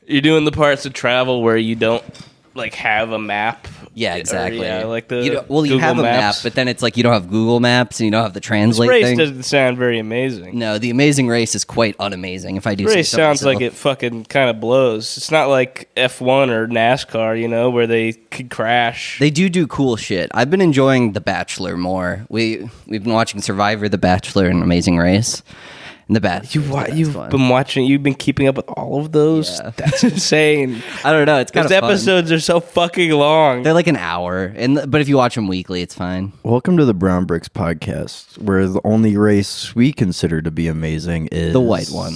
You're doing the parts of travel where you don't like have a map. Yeah, exactly. Like the you have a map, but then it's like you don't have Google Maps and you don't have the translate this race thing. doesn't sound very amazing. No, the Amazing Race is quite unamazing. If I do This say race so sounds myself. like it fucking kind of blows. It's not like F1 or NASCAR, where they could crash. They do cool shit. I've been enjoying The Bachelor more. We've been watching Survivor, The Bachelor, and Amazing Race. And The Bachelor. You've been watching. You've been keeping up with all of those. Yeah. That's insane. I don't know. It's kind of fun. Those episodes are so fucking long. They're like an hour, but if you watch them weekly, it's fine. Welcome to the Brown Bricks podcast, where the only race we consider to be amazing is the white one.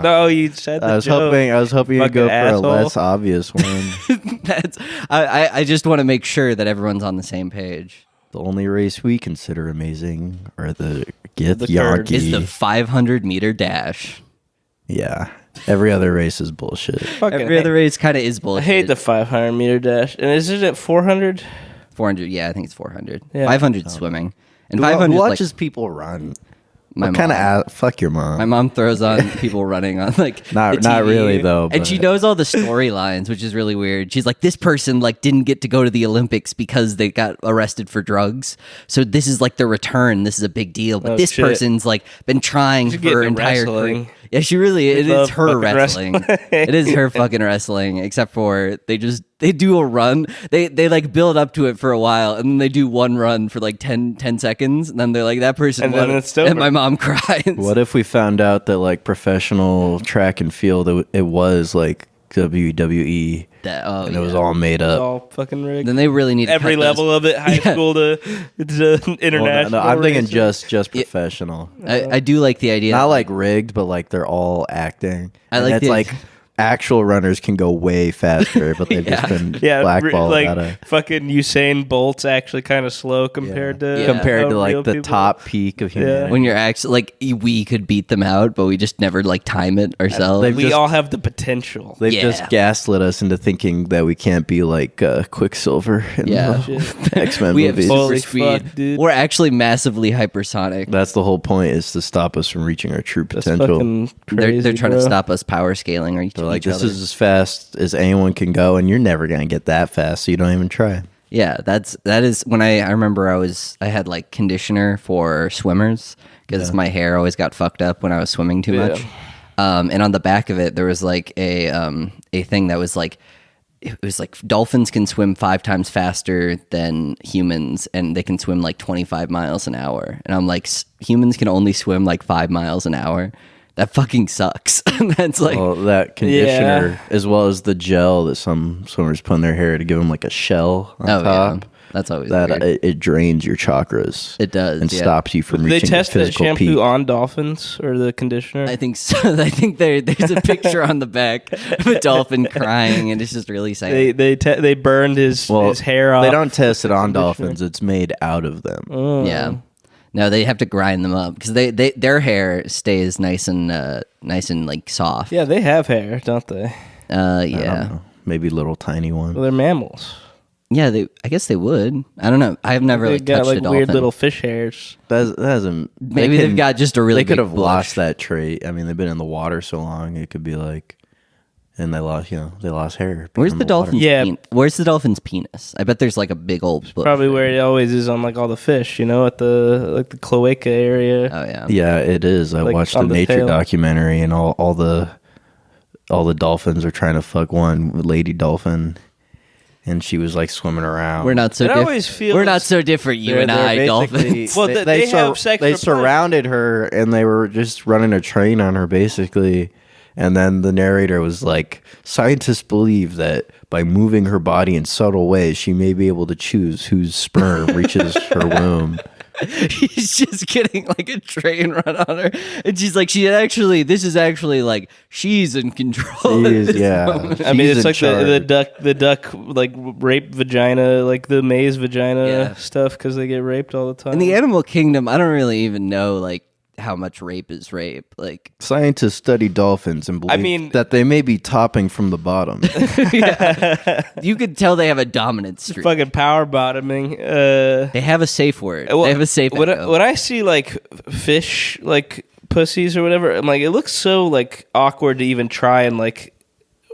No, you said the joke. I was hoping you'd go asshole. for a less obvious one. I just want to make sure that everyone's on the same page. The only race we consider amazing are the Is the 500-meter dash. Yeah. Every other race is bullshit. Every other race kind of is I bullshit. hate the 500-meter dash. And is it at 400? 400, yeah, I think it's 400. Yeah. 500 swimming. And 500 Who watches people run? My What kind of fuck your mom? My mom throws on people running on like not the TV. really though. And she knows all the storylines, which is really weird. She's like, this person like didn't get to go to the Olympics because they got arrested for drugs. So this is like the return. This is a big deal. But this person's like been trying for her entire career. Yeah, she really. It is her wrestling. It is her fucking wrestling. Except for they do a run. They like build up to it for a while, and then they do one run for like 10 seconds, and then they're like, that person and won. Then it's over. And my mom cries. What if we found out that like professional track and field, it was like WWE, and it was all made up. All fucking rigged. Then they really need every level of it, high school to international. No, I'm thinking just professional. I do like the idea. Not like rigged, but like they're all acting. It's like actual runners can go way faster, but they've just been blackballed. Like out of fucking Usain Bolt's actually kind of slow compared to like the top peak of humanity. When you're actually like we could beat them out, but we just never like time it ourselves. We all have the potential. They've just gaslit us into thinking that we can't be like Quicksilver in the X-Men we movies. have super speed. Dude. We're actually massively hypersonic. That's the whole point, is to stop us from reaching our true potential. Crazy, they're trying to stop us power scaling or like, this is as fast as anyone can go, and you're never gonna get that fast, so you don't even try. Yeah, that is when I remember I had like conditioner for swimmers because my hair always got fucked up when I was swimming too much. And on the back of it there was like a thing that was like, it was like dolphins can swim 5 times faster than humans, and they can swim like 25 miles an hour. And I'm like, humans can only swim like 5 miles an hour. That fucking sucks. That's like that conditioner, as well as the gel that some swimmers put in their hair to give them like a shell on top. Yeah. That's always that weird. It drains your chakras. It does, and stops you from reaching your physical peak. They test that shampoo on dolphins or the conditioner? I think so. I think there's a picture on the back of a dolphin crying, and it's just really sad. They burned his hair off. They don't test it on dolphins. It's made out of them. Oh. Yeah. No, they have to grind them up because their hair stays nice and like soft. Yeah, they have hair, don't they? Yeah. Maybe little tiny one. Well, they're mammals. Yeah, I guess they would. I don't know. I've never touched a dolphin. Weird little fish hairs. That hasn't. Maybe they've got just a really. They could have bush. lost that trait. I mean, they've been in the water so long. It could be like. And they lost hair. Where's the dolphin's Where's the dolphin's penis? I bet there's like a big old bush. Probably where it always is on like all the fish, at the cloaca area. Oh yeah. Yeah, it is. I watched the nature documentary, and all the dolphins are trying to fuck one lady dolphin, and she was like swimming around. We're not so different. We're not so different, you and I, dolphins. Well, they have sex. They surrounded her, and they were just running a train on her, basically. And then the narrator was like, scientists believe that by moving her body in subtle ways, she may be able to choose whose sperm reaches her womb. He's just getting like a train run on her. And she's like, this is actually like, she's in control. I mean, it's like the duck, like rape vagina, like the maze vagina stuff, because they get raped all the time. In the animal kingdom, I don't really even know, like, how much rape is rape. Like, scientists study dolphins and believe that they may be topping from the bottom. You could tell they have a dominant streak. Fucking power bottoming. They have a safe word. They have a safe when I see like fish like pussies or whatever, I'm like, it looks so like awkward to even try and like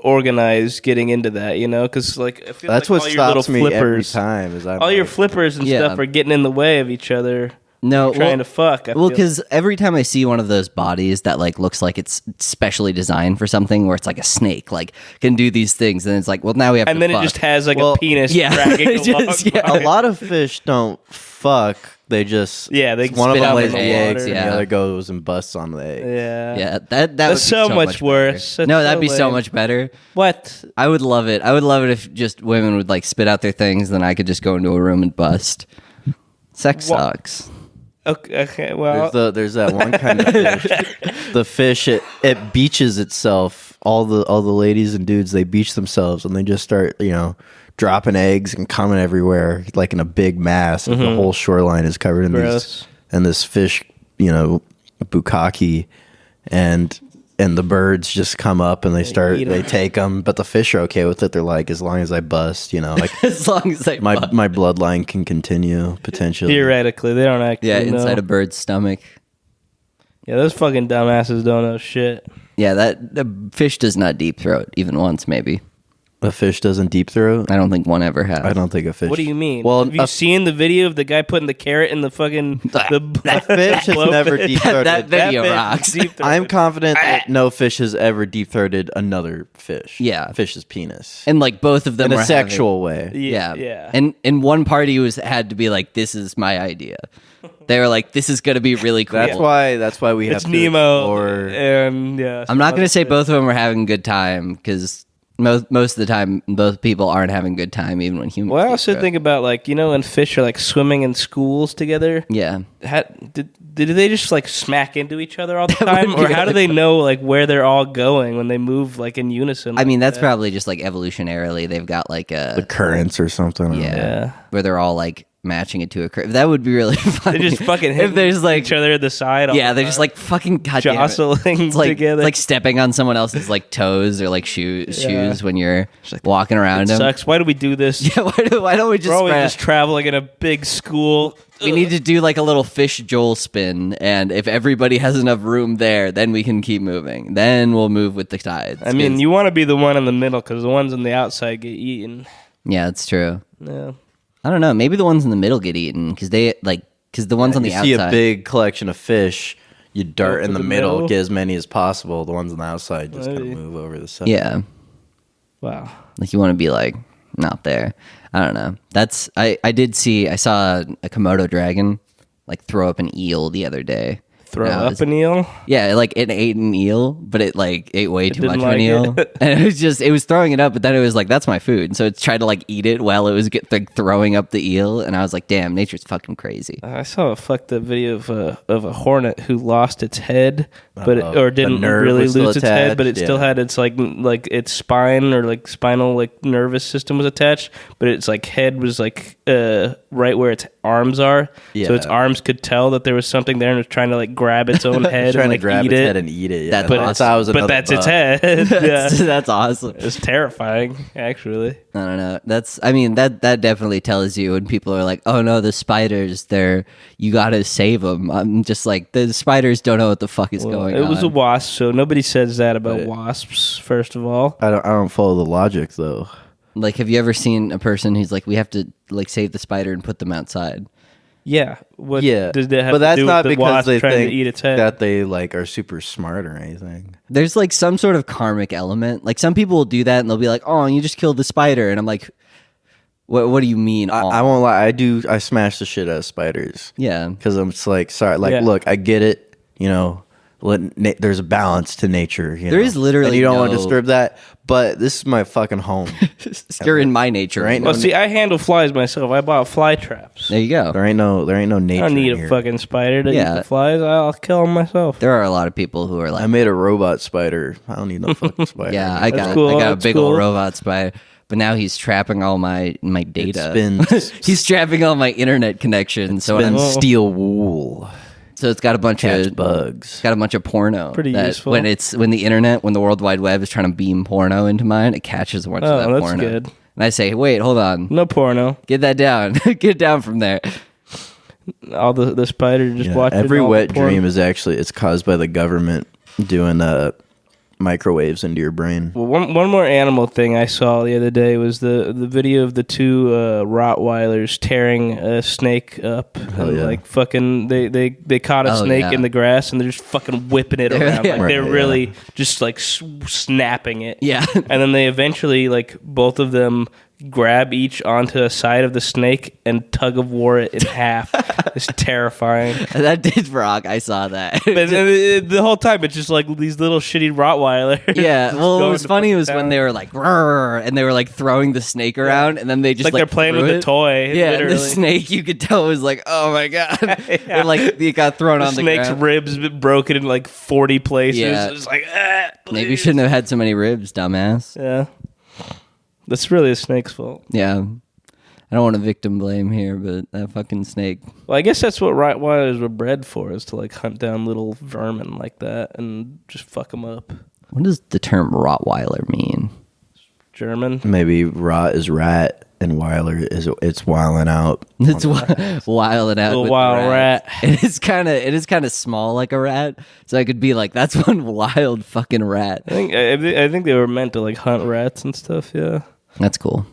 organized getting into that, you know, because like I feel that's like what all your little stops me every flippers, time. Is all your flippers and stuff are getting in the way of each other. No, trying to fuck. Because every time I see one of those bodies that like looks like it's specially designed for something, where it's like a snake, like can do these things, and it's like, well, now we have. And to then fuck. it just has like a penis dragging along. A lot of fish don't fuck. They just they one of spit them out lays in the the eggs, water. and the other goes and busts on the egg. Yeah, that that's would be so much worse. That's no, that'd so be so lame. much better. What? I would love it. I would love it if just women would like spit out their things, then I could just go into a room and bust. Sex sucks. Okay, well, There's that one kind of fish. The fish it beaches itself. All the ladies and dudes, they beach themselves and they just start dropping eggs and coming everywhere like in a big mass. And the whole shoreline is covered in Gross. this fish, bukkake, and the birds just come up and they take them, but the fish are okay with it. They're like, as long as I bust, like As long as I my bloodline can continue potentially. theoretically, they don't actually know. inside a bird's stomach. Yeah, those fucking dumbasses don't know shit. Yeah, the fish does not deep throat even once, maybe. A fish doesn't deep throat? I don't think one ever has. I don't think a fish. What do you mean? Well, have you seen the video of the guy putting the carrot in the fucking that fish has never deep throated. That video rocks. I'm confident that no fish has ever deep throated another fish. Yeah. Fish's penis. And like both of them In were a sexual way. Yeah. And one party had to be like, this is my idea. They were like, this is going to be really cool. That's why we have It's to Nemo explore. and I'm not going to say both of them were having a good time because most of the time, both people aren't having a good time, even when humans. Well, I also think about like when fish are like swimming in schools together. Yeah. Did they just like smack into each other all the time, or how do they know like where they're all going when they move like in unison? I mean, that's probably just like evolutionarily. They've got like the currents or something. Yeah. Where they're all like matching it to a curve. That would be really funny. They just fucking hit if there's like each other at the side. Yeah, they're just like fucking goddamn jostling it's like, together. It's like stepping on someone else's like toes or like shoes when you're walking around them. Sucks. Why do we do this? Yeah, why don't we just? We're always just traveling in a big school. We need to do like a little fish Joel spin, and if everybody has enough room there, then we can keep moving. Then we'll move with the tides. I mean, you want to be the one in the middle because the ones on the outside get eaten. Yeah, that's true. Yeah. I don't know. Maybe the ones in the middle get eaten because the ones on the outside. You see a big collection of fish, you dart in the middle, get as many as possible. The ones on the outside just kind of move over the side. Yeah. Wow. Like you want to be like not there. I don't know. I saw a Komodo dragon like throw up an eel the other day. An eel? Yeah, like it ate an eel, but it like ate way too much of an eel. it. And it was throwing it up, but then it was like, that's my food. And so it tried to like eat it while it was throwing up the eel. And I was like, damn, nature's fucking crazy. I saw a fucked up video of a hornet who lost its head, or didn't really lose its head, but it still had its like its spine or like spinal like nervous system was attached, but its like head was like right where its arms are. Yeah. So its arms could tell that there was something there and was trying to like grab its own head trying and like to grab eat its it. head and eat it. Yeah. But that's its head. Yeah. That's awesome. It's terrifying, actually. I don't know. That definitely tells you when people are like, "Oh no, the spiders! You gotta save them." I'm just like, the spiders don't know what the fuck is going on. It was a wasp, so nobody says that about wasps. First of all, I don't follow the logic though. Like, have you ever seen a person who's like, "We have to like save the spider and put them outside"? Yeah. What Yeah. does that have but to that's do not with the because wasp they trying think to eat its head? that they like are super smart or anything. There's like some sort of karmic element. Like some people will do that and they'll be like, "Oh, you just killed the spider," and I'm like, "What do you mean?" I won't lie. I smash the shit out of spiders. Yeah, Because I'm just like, sorry. Like, Yeah. look, I get it. There's a balance to nature. There is literally and you don't want to no- disturb that. But this is my fucking home. you're in my nature, Right? Well, see, I handle flies myself. I bought fly traps. There you go. There ain't no nature. I don't need here. a fucking spider to eat Yeah. the flies. I'll kill them myself. There are a lot of people who are like, I made a robot spider. I don't need no fucking spider. "Yeah, I got cool, a that's big cool. old robot spider." But now he's trapping all my data. spins. He's trapping all my internet connections. So Spin when I'm, steel wool. so it's got a bunch Catch of bugs. It's got a bunch of porno. Pretty that useful. When the World Wide Web is trying to beam porno into mine, it catches a bunch of that that's porno. good. And I say, "Wait, hold on, No porno. get that down, get down from there." All the spider just watching. Every all the wet porn. dream is actually it's caused by the government doing microwaves into your brain. Well, one more animal thing I saw the other day was the video of the two Rottweilers tearing a snake up. Hell yeah. Like fucking, they caught a snake in the grass and they're just fucking whipping it around. Like they're really just like snapping it. Yeah. And then they eventually, like, both of them grab each onto a side of the snake and tug of war it in half. It's terrifying. That did rock. I saw that. But the whole time it's just like these little shitty Rottweilers. Yeah. Well, what was funny was when they were like, "Rrr," and they were like throwing the snake around, and then they just like they're playing with a toy. Yeah, literally. and the snake, you could tell, was like, "Oh my god!" And like it got thrown on the ground. Snake's ribs been broken in like 40 places. Yeah. It's like, maybe you shouldn't have had so many ribs, dumbass. Yeah. That's really a snake's fault. Yeah. I don't want to victim blame here, but that fucking snake. Well, I guess that's what Rottweilers were bred for, is to like hunt down little vermin like that and just fuck them up. What does the term Rottweiler mean? German. Maybe rot is rat and Weiler is it's wiling out. It's wilding out. Little with wild rat. It is kind of small like a rat, so I could be like, that's one wild fucking rat. I think they were meant to like hunt rats and stuff. Yeah. That's cool.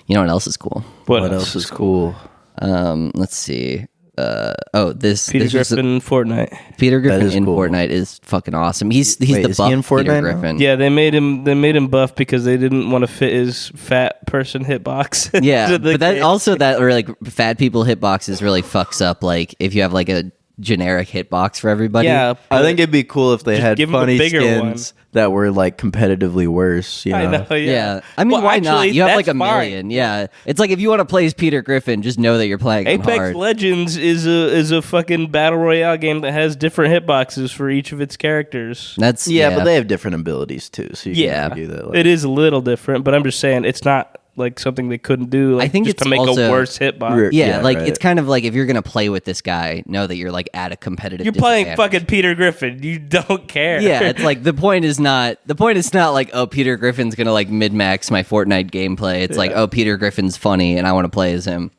You know what else is cool? What else is cool? Let's see. Peter Griffin in Fortnite. Peter Griffin in cool. Fortnite is fucking awesome. He's Wait, the is buff he in Peter Fortnite Griffin. now? Yeah, they made him buff because they didn't want to fit his fat person hitbox. Yeah, but that or like fat people hitboxes really fucks up. Like if you have like a generic hitbox for everybody. Yeah, I think it'd be cool if they had give 'em a funny bigger skins that were like competitively worse. You know? I know. Yeah. I mean, Well, why actually, not? You have like that's a fine. million. Yeah. It's like if you want to play as Peter Griffin, just know that you're playing him Apex hard. Legends is a fucking battle royale game that has different hitboxes for each of its characters. That's But they have different abilities too. So you Yeah, can argue that. Like, it is a little different, but I'm just saying it's not like something they couldn't do. Like, I think just it's to make also- a worse hitbox. Yeah, like right. it's kind of like if you're gonna play with this guy, know that you're like at a competitive. You're playing disadvantage. fucking Peter Griffin. You don't care. Yeah, it's like the point is not like, oh, Peter Griffin's gonna like mid max my Fortnite gameplay. It's like, oh, Peter Griffin's funny and I want to play as him.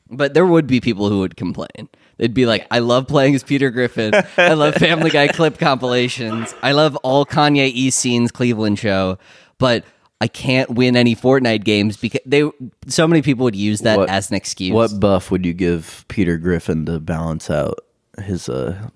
But there would be people who would complain. They'd be like, I love playing as Peter Griffin. I love Family Guy clip compilations. I love all Kanye East scenes Cleveland show, but I can't win any Fortnite games because so many people would use that as an excuse. What buff would you give Peter Griffin to balance out his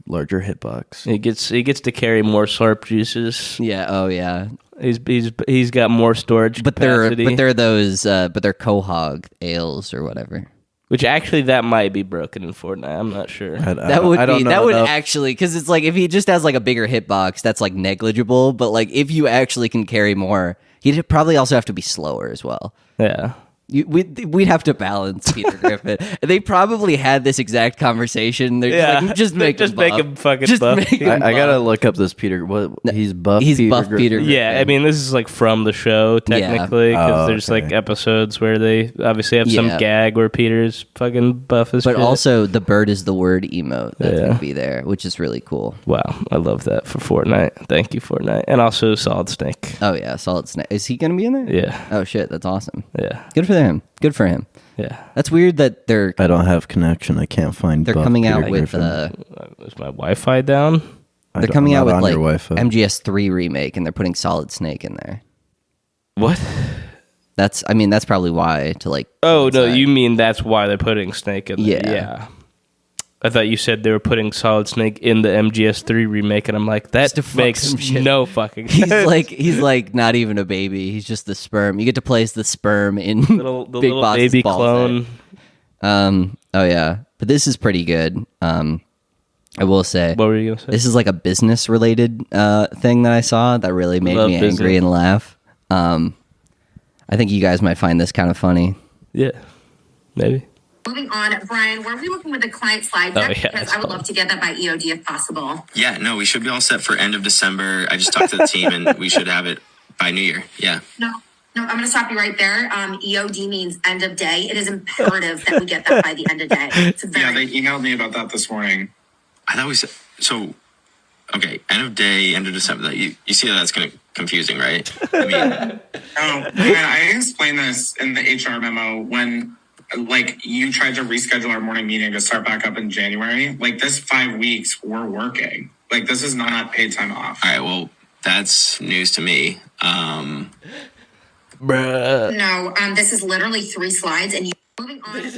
larger hitbox? He gets to carry more slurp juices. Yeah. Oh yeah. He's got more storage capacity. they're Quahog ales or whatever. Which actually that might be broken in Fortnite. I'm not sure. That would actually, because it's like if he just has like a bigger hitbox, that's like negligible. But like if you actually can carry more, he'd probably also have to be slower as well. Yeah. We'd have to balance Peter Griffin. They probably had this exact conversation. They're just like, just make him fucking buff. I gotta look up this Peter. He's buff. He's Peter buff Griffin. Peter Griffin. Yeah, I mean, this is like from the show technically because there's like episodes where they obviously have some gag where Peter's fucking buff as But shit. also the bird is the word emote that's gonna be there, which is really cool. Wow, I love that for Fortnite. Thank you, Fortnite, and also Solid Snake. Oh yeah, Solid Snake. Is he gonna be in there? Yeah. Oh shit, that's awesome. Yeah. Good for him. Good for him. Yeah. That's weird that they're I don't have connection. I can't find. they're buff coming Peter out with Griffin. Is my Wi-Fi down? they're coming I'm out not with on like your Wi-Fi. MGS3 remake, and they're putting Solid Snake in there. What? That's probably why to like. Oh no, coincide. you mean that's why they're putting Snake in there? Yeah. Yeah. I thought you said they were putting Solid Snake in the MGS3 remake, and I'm like, that to fuck makes some shit. no fucking sense. He's like not even a baby. He's just the sperm. You get to play as the sperm in the Big little Boss's baby ball clone. set. Oh yeah, but this is pretty good. I will say. What were you gonna say? This is like a business related thing that I saw that really made Love me angry business. and laugh. I think you guys might find this kind of funny. Yeah, maybe. Moving on, Brian, were we looking with the client slide Oh, deck? yeah, Because that's I would fine. love to get that by EOD if possible. Yeah, no, we should be all set for end of December. I just talked to the team, and we should have it by New Year. Yeah. No, I'm going to stop you right there. EOD means end of day. It is imperative that we get that by the end of day. It's Yeah, very they emailed me about that this morning. I thought we said, so, okay, end of day, end of December. You see that that's kind of confusing, right? I mean, Oh, and I explained this in the HR memo when, like, you tried to reschedule our morning meeting to start back up in January. Like, this 5 weeks, we're working. Like, this is not paid time off. all right, well, That's news to me. Bruh. No, this is literally 3 slides, and you moving on. This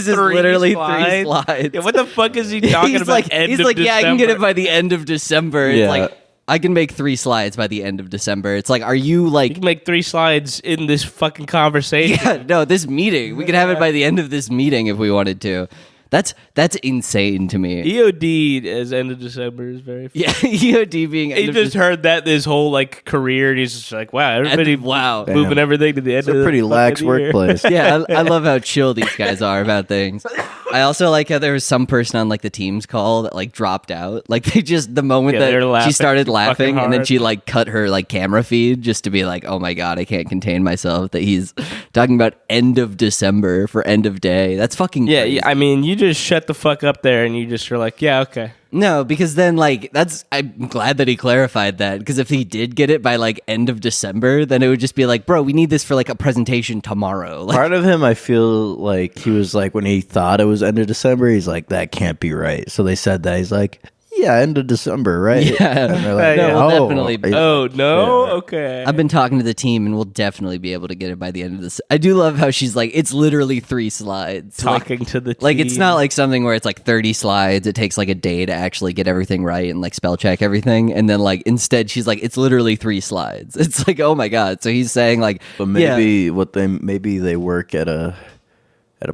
is literally 3 slides. Yeah, what the fuck is he talking he's about? like, yeah, I can get it by the end of December. It's like, I can make 3 slides by the end of December. It's like, are you like... You can make 3 slides in this fucking conversation. Yeah, no, this meeting. We could have it by the end of this meeting if we wanted to. That's insane to me. EOD as end of December is very funny. Yeah, EOD being... He just heard that this whole like career, and he's just like, wow, everybody moving everything to the end of the pretty lax workplace. Yeah, I love how chill these guys are about things. I also like how there was some person on like the Teams call that like dropped out. Like they just, the moment that she started laughing and then she like cut her like camera feed just to be like, oh my God, I can't contain myself that he's talking about end of December for end of day. That's fucking crazy. Yeah, I mean, you just shut the fuck up there and you just are like, yeah, okay. No, because then like I'm glad that he clarified that, because if he did get it by like end of December, then it would just be like, bro, we need this for like a presentation tomorrow. Like, part of him, I feel like he was like, when he thought it was end of December, he's like, that can't be right. So they said that. He's like, yeah, end of December, right? Yeah. And they're like, no, we'll definitely. Oh, no? Yeah. Okay. I've been talking to the team, and we'll definitely be able to get it by the end of this. I do love how she's like, it's literally 3 slides. Talking to the team. Like, it's not like something where it's like 30 slides. It takes like a day to actually get everything right and like spell check everything. And then like, instead, she's like, it's literally 3 slides. It's like, oh my God. So he's saying like, but maybe maybe they work at a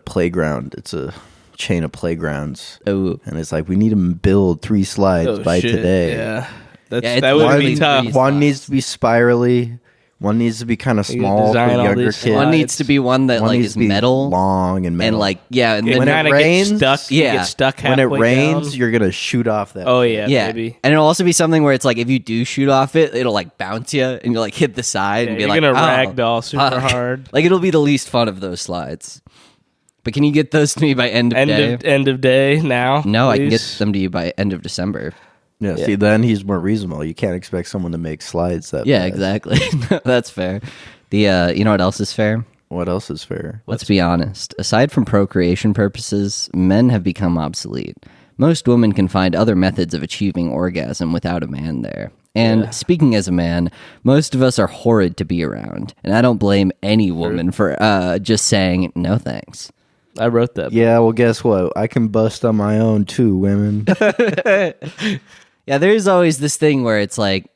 playground. It's a chain of playgrounds. Oh, and it's like, we need to build 3 slides by today. Yeah, that would be tough. One needs to be spirally. One needs to be kind of small for younger kids. One needs to be one that like is metal, long and metal. and like and when it rains, get stuck when it rains, down. you're gonna shoot off that. Oh yeah, maybe. And it'll also be something where it's like, if you do shoot off it, it'll like bounce you and you'll like hit the side and be you're like, gonna ragdoll super hard. Like, it'll be the least fun of those slides. But can you get those to me by end of day? End of day now? No, please? I can get them to you by end of December. Yeah, see, then he's more reasonable. You can't expect someone to make slides that Yeah, fast. exactly. That's fair. The you know what else is fair? What else is fair? Let's be honest. Aside from procreation purposes, men have become obsolete. Most women can find other methods of achieving orgasm without a man there. And speaking as a man, most of us are horrid to be around. And I don't blame any woman for just saying, no thanks. I wrote that. Yeah, well, guess what? I can bust on my own too, women. Yeah, there's always this thing where it's like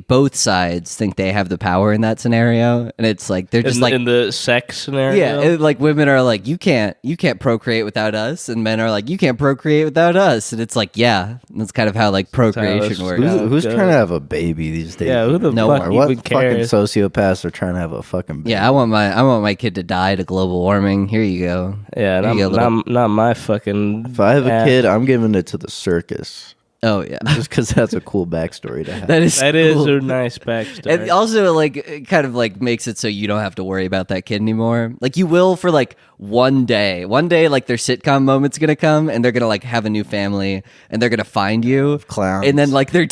both sides think they have the power in that scenario, and it's like they're just in the sex scenario. Yeah, like women are like, you can't procreate without us, and men are like, you can't procreate without us, and it's like, yeah, that's kind of how like procreation works. Who's trying to have a baby these days? Yeah, who the No fuck one. What even fucking cares? sociopaths are trying to have a fucking baby? Yeah, I want my kid to die to global warming. Here you go. Yeah, not my fucking. If I have a kid, I'm giving it to the circus. Oh yeah, just because that's a cool backstory to have. that is cool. A nice backstory. And also, like, it kind of like makes it so you don't have to worry about that kid anymore. Like, you will for like one day, like their sitcom moment's gonna come, and they're gonna like have a new family, and they're gonna find you, clowns, and then like their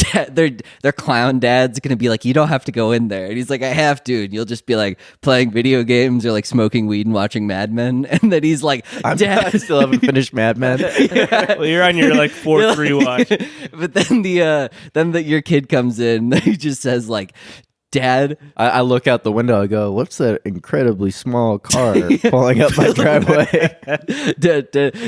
clown dad's gonna be like, you don't have to go in there, and he's like, I have to, and you'll just be like playing video games or like smoking weed and watching Mad Men, and then he's like, Dad, I still haven't finished Mad Men. Yeah. Well, you're on your like 4th rewatch. But then your kid comes in, he just says like, Dad, I look out the window. I go, "What's that incredibly small car pulling up my driveway?"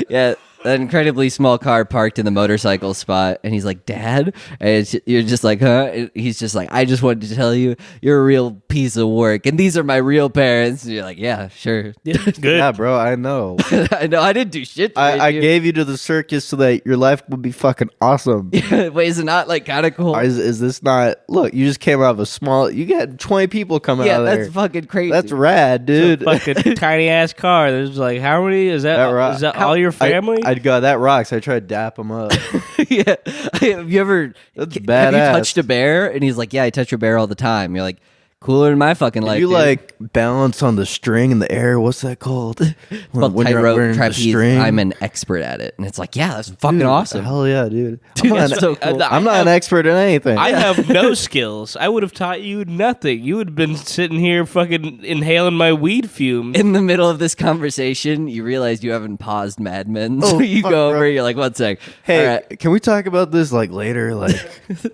Yeah, an incredibly small car parked in the motorcycle spot, and he's like, Dad, and you're just like, huh? And he's just like, I just wanted to tell you, you're a real piece of work, and these are my real parents. And you're like, yeah, sure. Yeah, good. Yeah, bro, I know. I know, I didn't do shit. I gave you to the circus so that your life would be fucking awesome. Wait, is it not like kind of cool? Is this not? Look, you just came out of a small. You got 20 people coming out of there. That's fucking crazy. That's rad, dude. Fucking tiny ass car. There's like, how many? Is that all your family? I'd go, that rocks. I try to dap them up. Yeah. Have you ever? That's Have badass. you touched a bear? And he's like, yeah, I touch your bear all the time. You're like, Cooler than my fucking life. You dude. like balance on the string in the air. What's that called? Well, When you're tightrope wearing the trapeze. string. I'm an expert at it, and it's like, yeah, that's fucking Dude, awesome. Hell yeah, dude. That's so cool. I'm not an expert in anything. I have no skills. I would have taught you nothing. You would have been sitting here fucking inhaling my weed fumes. In the middle of this conversation, you realize you haven't paused Mad Men, so you fuck, go bro. over. You're like, one sec. Hey, All right. can we talk about this like later? Like,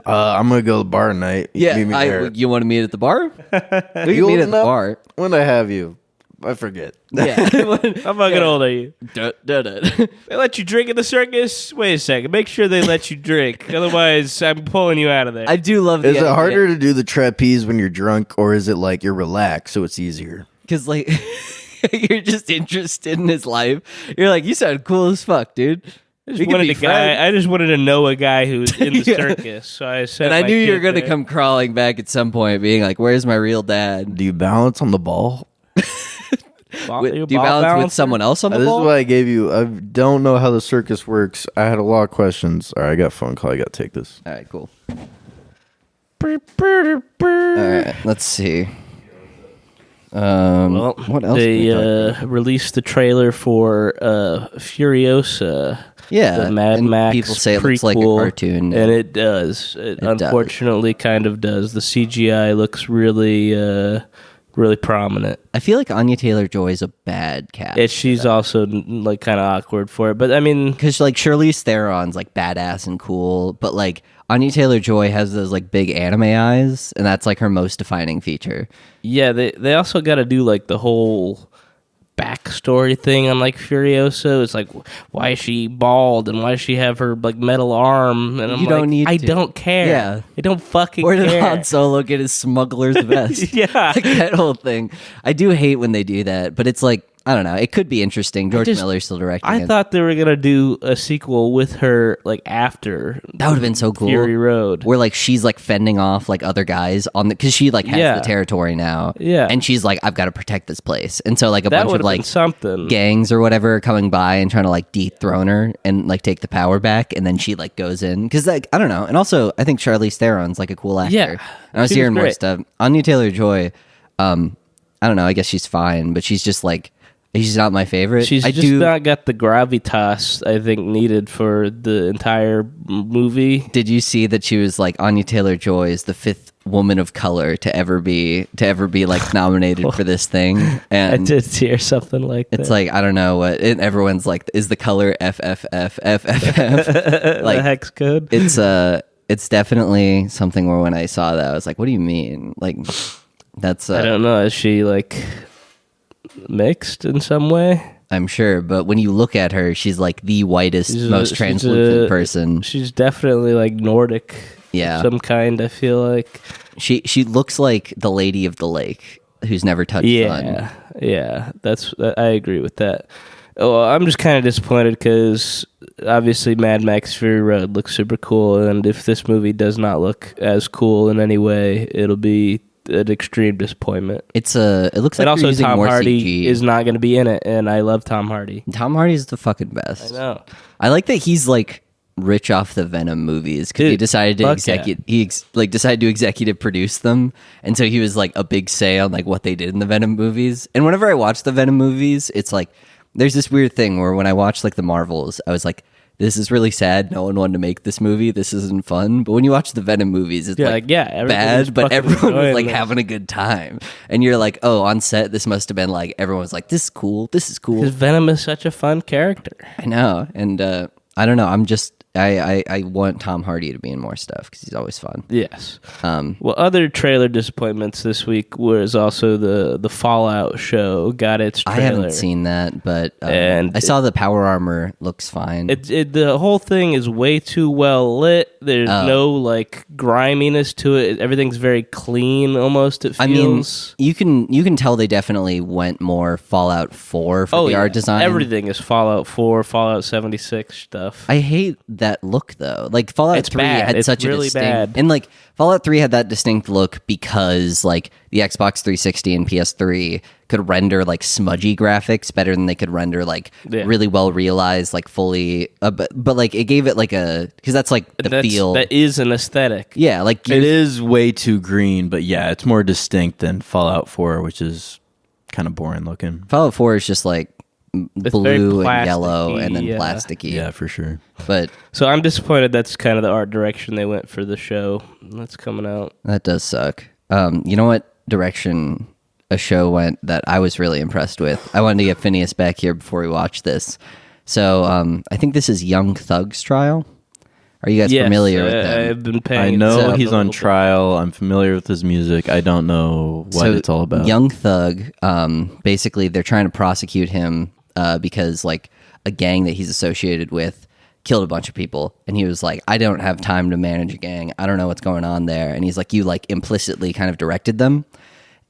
I'm gonna go to the bar tonight. Yeah, Meet me there. you want to meet at the bar? We You can meet old at the enough? bar. When I have you, I forget. Yeah. How fucking old are you? Dun. They let you drink in the circus? Wait a second. Make sure they let you drink. Otherwise, I'm pulling you out of there. I do love. Is it harder to do the trapeze when you're drunk, or is it like you're relaxed, so it's easier? Because like you're just interested in his life. You're like, you sound cool as fuck, dude. I just wanted to know a guy who's in the Yeah. circus. So I said, And I knew you were going to come crawling back at some point, being like, "Where's my real dad?" Do you balance on the ball? Do you balance with someone else on the This ball? is what I gave you. I don't know how the circus works. I had a lot of questions. All right, I got a phone call. I got to take this. All right, cool. All right, let's see. Well, what else? they can we talk about? released the trailer for Furiosa. Yeah, the Mad and Max people say it prequel, looks like a cartoon. and it does. It unfortunately kind of does. The CGI looks really, really prominent. I feel like Anya Taylor-Joy is a bad cat. She's also like kind of awkward for it, but I mean, Because like Charlize Theron's like badass and cool, but like Anya Taylor-Joy has those like big anime eyes, and that's like her most defining feature. yeah, they also got to do like the whole backstory thing on like Furiosa. It's like, why is she bald and why does she have her like metal arm? And I'm You don't need I to. don't care. Yeah. I don't fucking Where did care. Han Solo get his smuggler's vest? Yeah. Like that whole thing. I do hate when they do that, but it's like, I don't know. It could be interesting. George Miller's still directing I it. thought they were gonna do a sequel with her like after That would have been so cool. Fury Road. Where like she's like fending off like other guys on the, because she like has Yeah. the territory now. Yeah. And she's like, I've got to protect this place. And so like a That bunch would of have been like something. gangs or whatever are coming by and trying to like dethrone her and like take the power back. And then she like goes in. Because like, I don't know. And also I think Charlize Theron's like a cool actor. Yeah. And I was She was hearing more great. stuff. Anya Taylor-Joy, I don't know. I guess she's fine, but she's just like, she's not my favorite. She's just not got the gravitas I think needed for the entire movie. Did you see that she was like Anya Taylor-Joy is the 5th woman of color to ever be like nominated for this thing? And I did hear something like that. it's like, I don't know what, and everyone's like, is the color FFF? Like the hex code. It's definitely something where when I saw that I was like, what do you mean? Like that's I don't know. Is she like mixed in some way? I'm sure, but when you look at her, she's like the whitest, most translucent person. She's definitely like Nordic. Yeah. Of some kind. I feel like. She looks like the Lady of the Lake who's never touched sun. Yeah. I agree with that. Oh, I'm just kind of disappointed because obviously Mad Max Fury Road looks super cool, and if this movie does not look as cool in any way, it'll be an extreme disappointment. It looks like And also, they're using Tom more Hardy CG. is not going to be in it, and I love Tom Hardy. Tom Hardy's the fucking best. I know. I like that he's like rich off the Venom movies because he Dude, decided to fuck decided to executive produce them, and so he was like a big say on like what they did in the Venom movies. And whenever I watch the Venom movies, it's like there's this weird thing where when I watch like the Marvels, I was like, this is really sad. No one wanted to make this movie. This isn't fun. But when you watch the Venom movies, it's Everybody was bad, but fucking everyone was enjoying like it. having a good time. And you're like, oh, on set, this must have been like everyone was like, this is cool. This is cool. Because Venom is such a fun character. I know, and I don't know. I'm just I want Tom Hardy to be in more stuff because he's always fun. Yes. Well, other trailer disappointments this week was also the Fallout show got its trailer. I haven't seen that, but And I saw the power armor looks fine. The whole thing is way too well lit. There's no like griminess to it. Everything's very clean almost. It feels. I mean, you can tell they definitely went more Fallout 4 for the art design. Everything is Fallout 4, Fallout 76 stuff. I hate that look though. Like Fallout 3 had it's such really a distinct bad. and like Fallout 3 had that distinct look because like the Xbox 360 and PS3 could render like smudgy graphics better than they could render like really well realized like fully but like it gave it like a because that's like the feel that is an aesthetic. Yeah, like it is way too green, but yeah, it's more distinct than Fallout 4, which is kind of boring looking. Fallout 4 is just like blue and yellow and then plasticky. Yeah, for sure. But so I'm disappointed that's kind of the art direction they went for the show that's coming out. That does suck. You know what direction a show went that I was really impressed with? I wanted to get Phineas back here before we watch this. So I think this is Young Thug's trial. Are you guys familiar with him? I've been paying. I know he's on trial. I'm familiar with his music. I don't know what it's all about. Young Thug, basically they're trying to prosecute him because like a gang that he's associated with killed a bunch of people, and he was like, I don't have time to manage a gang. I don't know what's going on there. And he's like, you like implicitly kind of directed them.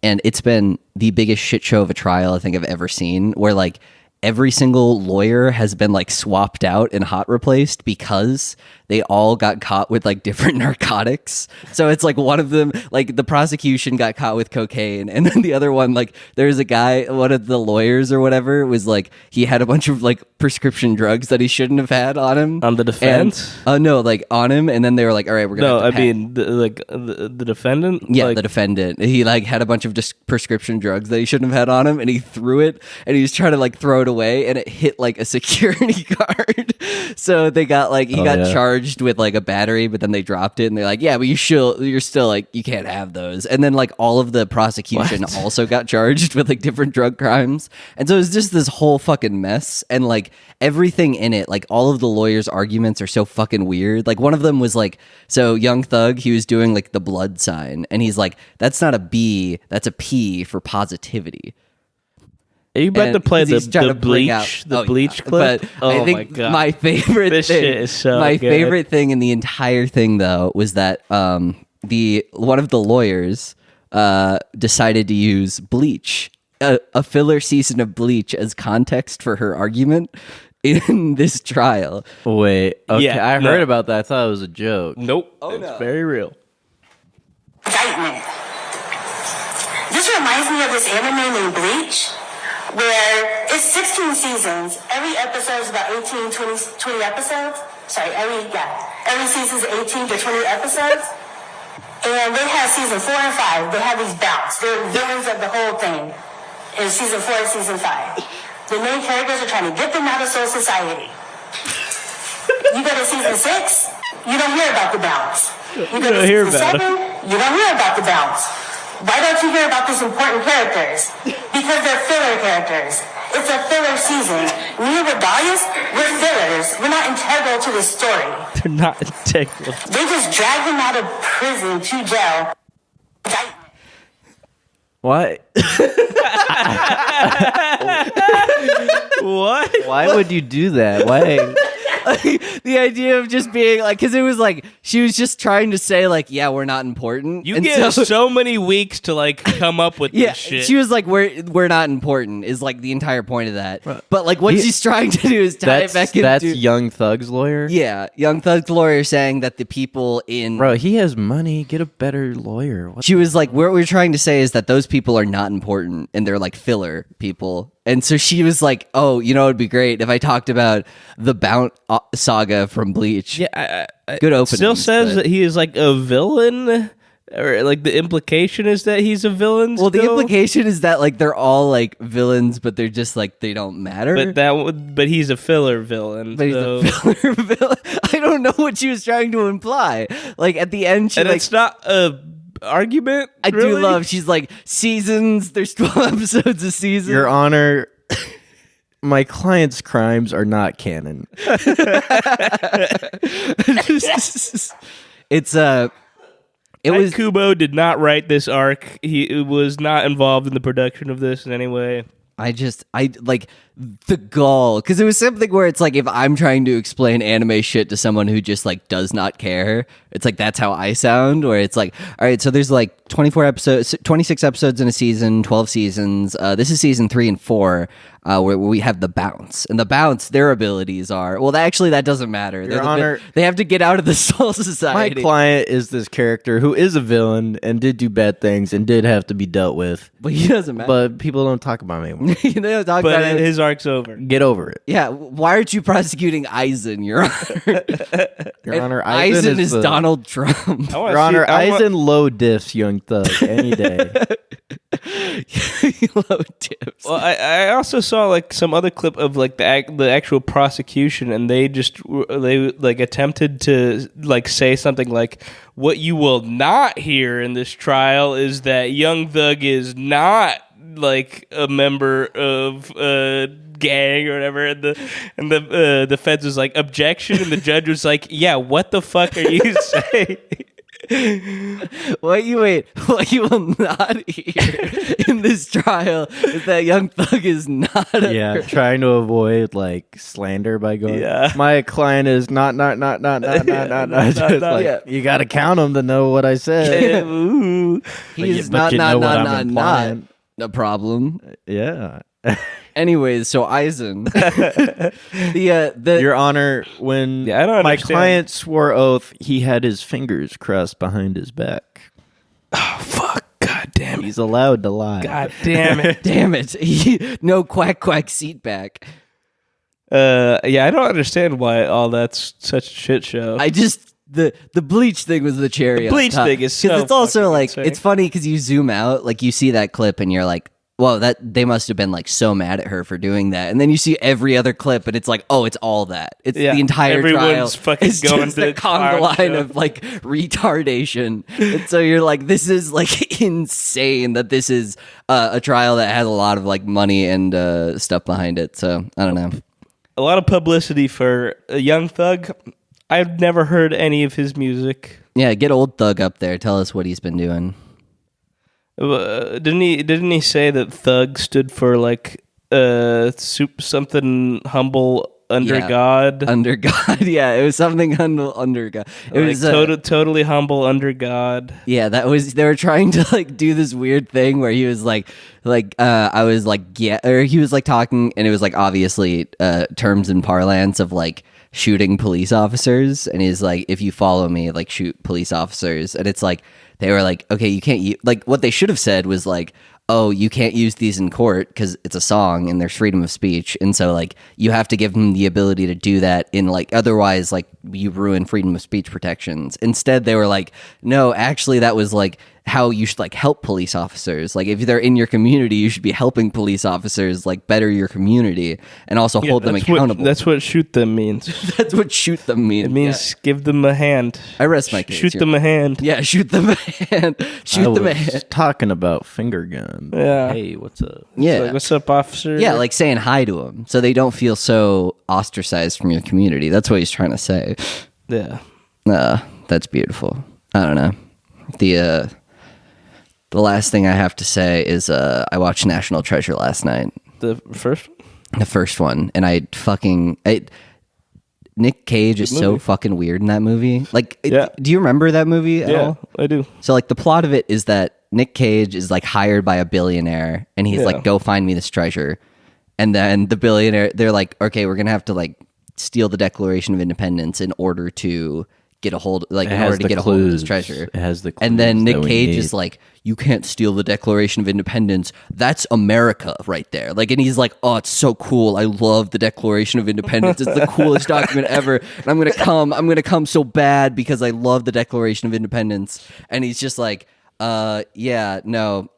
And it's been the biggest shit show of a trial I think I've ever seen, where like every single lawyer has been like swapped out and hot replaced because they all got caught with like different narcotics. So it's like one of them, like the prosecution got caught with cocaine, and then the other one, like there's a guy, one of the lawyers or whatever, was like he had a bunch of like prescription drugs that he shouldn't have had on him. On the defense? No, like on him, and then they were like, all right, we're gonna. No, I mean the defendant. Yeah, like, the defendant. He like had a bunch of just prescription drugs that he shouldn't have had on him, and he threw it, and he was trying to like throw it away, and it hit like a security guard. So they got like he got charged with like a battery, but then they dropped it, and they're like, yeah, but you're still like you can't have those. And then like all of the prosecution also got charged with like different drug crimes, and so it was just this whole fucking mess. And like everything in it, like all of the lawyers' arguments are so fucking weird. Like one of them was like, so Young Thug, he was doing like the blood sign, and he's like, that's not a B, that's a P for positivity. Are you about to play the bleach bleach clip? But I think my God. My favorite this thing, shit is so my good. favorite thing in the entire thing though was that the one of the lawyers decided to use Bleach, a filler season of Bleach, as context for her argument in this trial. Wait, okay, Yeah, I heard about that. I thought it was a joke. Nope, it's very real. Indictment. This reminds me of this anime named Bleach, where it's 16 seasons. Every episode is about 18, 20 episodes. Sorry, every season is 18 to 20 episodes. And they have season 4 and 5. They have these bouts. They're villains of the whole thing in season 4 and season 5. The main characters are trying to get them out of soul society. You go to season 6, you don't hear about the bounce. You go to season 7, you don't hear about the bounce. Why don't you hear about these important characters? Because they're filler characters. It's a filler season. Me and Rebellious, we're fillers. We're not integral to the story. They're not integral. They just drag them out of prison to jail. What? What? Why would you do that? Why? The idea of just being like, because it was like she was just trying to say like, yeah, we're not important. You and get so many weeks to like come up with yeah, this shit. she was like, we're not important is like the entire point of that. But like what she's trying to do is tie it back into that's Young Thug's lawyer. Yeah, Young Thug's lawyer saying that the people in Bro, he has money. Get a better lawyer. What she was like, what we're trying to say is that those people are not important and they're like filler people. And so she was like, oh, you know, it'd be great if I talked about the Bount saga from Bleach. Yeah, good opening. Still says that he is like a villain, or like the implication is that he's a villain. Well, the still? implication is that like they're all like villains, but they're just like they don't matter. But he's a filler villain. But he's a filler villain. I don't know what she was trying to imply. Like at the end, she and like it's not a argument. I really? do love. She's like seasons. There's 12 episodes a season. Your Honor, my client's crimes are not canon. Kubo did not write this arc. He was not involved in the production of this in any way. I like the gall, because it was something where it's like if I'm trying to explain anime shit to someone who just like does not care, it's like that's how I sound. Where it's like, all right, so there's like 26 episodes in a season, 12 seasons. This is season 3 and 4. where we have the bounce. And the bounce, their abilities are, well, that doesn't matter. Your Honor, they have to get out of the Soul Society. My client is this character who is a villain and did do bad things and did have to be dealt with. But he doesn't matter. But people don't talk about him anymore. They don't talk but about it. his arc's over. Get over it. Yeah, why aren't you prosecuting Eisen, Your Honor? Your Honor, Eisen is Donald Trump. Your Honor, Eisen low diffs Young Thug any day. Low tips. Well, I also saw like some other clip of like the actual prosecution, and they like attempted to like say something like, "What you will not hear in this trial is that Young Thug is not like a member of gang or whatever," and the feds was like, "Objection," and the judge was like, "Yeah, what the fuck are you saying?" What you will not hear in this trial is that Young Thug is not trying to avoid like slander by going, my client is not. Just like, you got to count them to know what I said. He's not a problem. Yeah. Anyways, so Eisen, Your Honor, when I don't my understand. client swore oath, he had his fingers crossed behind his back. Oh fuck! God damn it! He's allowed to lie. God damn it! damn it, no quack seat back. I don't understand why all that's such a shit show. I just the bleach thing was the cherry. The bleach thing is so it's also like insane. it's funny because you zoom out, like you see that clip and you're like, well, that they must have been like so mad at her for doing that, and then you see every other clip, and it's like, oh, it's all that. It's the entire everyone's trial. fucking It's going just to a conga line of like retardation, and so you're like, this is like insane that this is a trial that has a lot of like money and stuff behind it. So I don't know. A lot of publicity for a Young Thug. I've never heard any of his music. Yeah, get old Thug up there. Tell us what he's been doing. Didn't he say that Thug stood for like something humble under God? Under God, yeah, it was something under God. It like was totally humble under God. Yeah, that was they were trying to like do this weird thing where he was like I was like or he was like talking and it was like obviously terms and parlance of like shooting police officers, and he's like, if you follow me, like shoot police officers, and it's like they were like, okay, you can't like what they should have said was like, oh, you can't use these in court because it's a song and there's freedom of speech, and so like you have to give them the ability to do that in like otherwise like you ruin freedom of speech protections. Instead they were like, no, actually that was like how you should like help police officers. Like if they're in your community, you should be helping police officers like better your community and also hold them accountable. That's what shoot them means. That's what shoot them means. It means give them a hand. I rest my case. Shoot them a hand. Yeah, shoot them a hand. Shoot them a hand. Talking about finger guns. Yeah. Hey, what's up? Yeah. Like, what's up, officer? Yeah, like saying hi to them so they don't feel so ostracized from your community. That's what he's trying to say. Yeah. That's beautiful. I don't know. The last thing I have to say is I watched National Treasure last night. The first one? The first one. And Nick Cage is so fucking weird in that movie. Like, do you remember that movie at all? I do. So, like, the plot of it is that Nick Cage is, like, hired by a billionaire, and he's like, go find me this treasure. And then the billionaire, they're like, okay, we're going to have to, like, steal the Declaration of Independence in order to get a hold, like, in order to get a hold of this treasure. It has the clues. And then Nick that we Cage need. is like, you can't steal the Declaration of Independence. That's America right there. Like, and he's like, oh, it's so cool. I love the Declaration of Independence. It's the coolest document ever. And I'm gonna come so bad because I love the Declaration of Independence. And he's just like, yeah, no.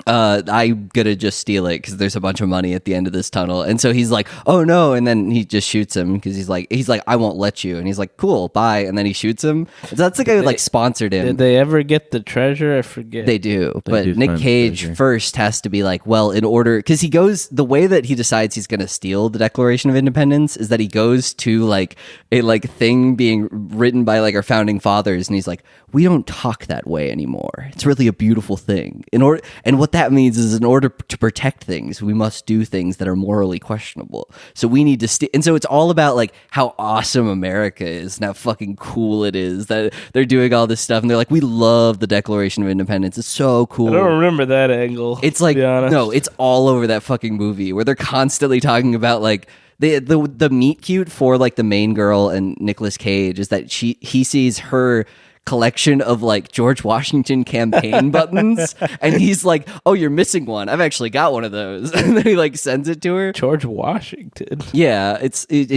I'm gonna just steal it because there's a bunch of money at the end of this tunnel. And so he's like, oh no, and then he just shoots him because he's like I won't let you, and he's like, cool, bye, and then he shoots him. So that's the guy who like sponsored him. Did they ever get the treasure? I forget. They do, but do Nick find the Cage treasure. first has to be like, well, in order, because he goes, the way that he decides he's gonna steal the Declaration of Independence is that he goes to like a like thing being written by like our founding fathers, and he's like, we don't talk that way anymore. It's really a beautiful thing. And what what that means is in order to protect things, we must do things that are morally questionable. So we need to and so it's all about like how awesome America is and how fucking cool it is that they're doing all this stuff. And they're like, we love the Declaration of Independence. It's so cool. I don't remember that angle. It's like, no, it's all over that fucking movie where they're constantly talking about like, the meet cute for like the main girl and Nicolas Cage is that he sees her collection of like George Washington campaign buttons and he's like, oh, you're missing one. I've actually got one of those. And then he like sends it to her. George Washington. Yeah,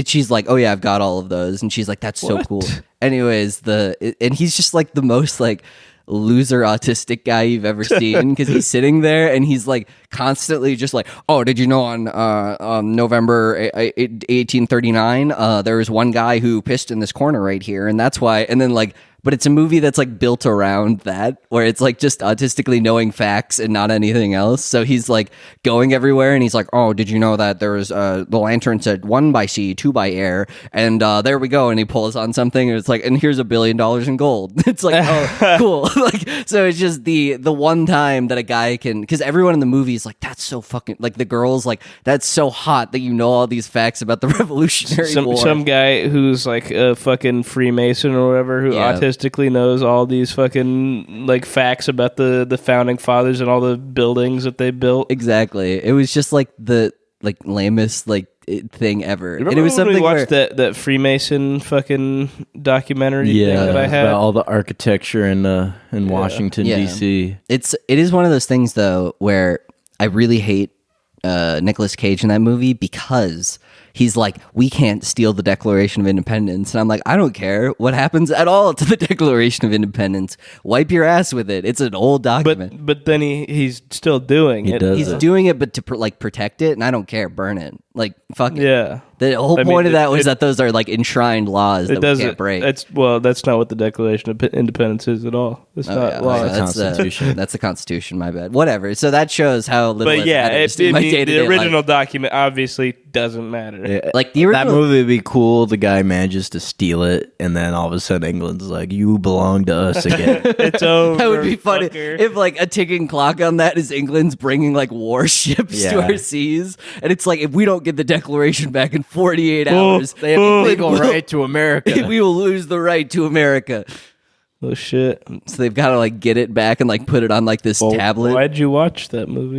she's like, oh yeah, I've got all of those. And she's like, that's so cool. Anyways, and he's just like the most like loser autistic guy you've ever seen because he's sitting there and he's like constantly just like, oh, did you know on November 1839 there was one guy who pissed in this corner right here and that's why. And then like, but it's a movie that's like built around that where it's like just autistically knowing facts and not anything else. So he's like going everywhere and he's like, oh, did you know that there was the lantern said 1 by sea, 2 by air, and there we go. And he pulls on something and it's like, and here's $1 billion in gold. It's like, oh, cool. Like, so it's just the one time that a guy can, because everyone in the movie is like, that's so fucking, like the girl's like, that's so hot that you know all these facts about the Revolutionary War. Some guy who's like a fucking Freemason or whatever who autistically knows all these fucking like facts about the founding fathers and all the buildings that they built. Exactly. It was just like the like lamest like thing ever. And it was something we watched that Freemason fucking documentary thing that I had about all the architecture in Washington DC. It is one of those things though where I really hate Nicolas Cage in that movie because he's like, we can't steal the Declaration of Independence. And I'm like, I don't care what happens at all to the Declaration of Independence. Wipe your ass with it. It's an old document. But then he's still doing it. He's doing it, but to protect it, and I don't care. Burn it. Like, fuck it. Yeah. The whole point of that was that those are like enshrined laws that we can't break. That's not what the Declaration of Independence is at all. It's not law. That's the Constitution. That's the Constitution, my bad. Whatever. So that shows how little But yeah, the original document obviously doesn't matter. Yeah. Like the original, that movie would be cool. The guy manages to steal it, and then all of a sudden England's like, you belong to us again. It's over. That would be funny if like a ticking clock on that is England's bringing like warships to our seas, and it's like if we don't get the Declaration back in 48 hours, they have a legal right to America. We will lose the right to America. Oh shit! So they've got to like get it back and like put it on like this tablet. Why'd you watch that movie?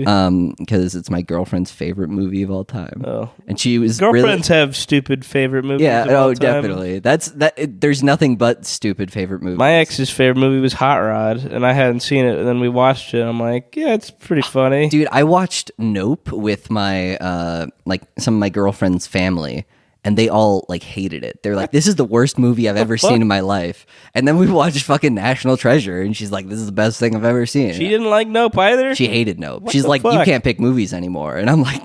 Because it's my girlfriend's favorite movie of all time. Oh, and she was girlfriends have stupid favorite movies. Yeah, of all time. Definitely. There's nothing but stupid favorite movies. My ex's favorite movie was Hot Rod, and I hadn't seen it. And then we watched it. And I'm like, yeah, it's pretty funny, dude. I watched Nope with my like some of my girlfriend's family. And they all like hated it. They're like, "This is the worst movie I've ever seen in my life." And then we watched fucking National Treasure, and she's like, "This is the best thing I've ever seen." She didn't like Nope either. She hated Nope. She's like, "You can't pick movies anymore." And I'm like,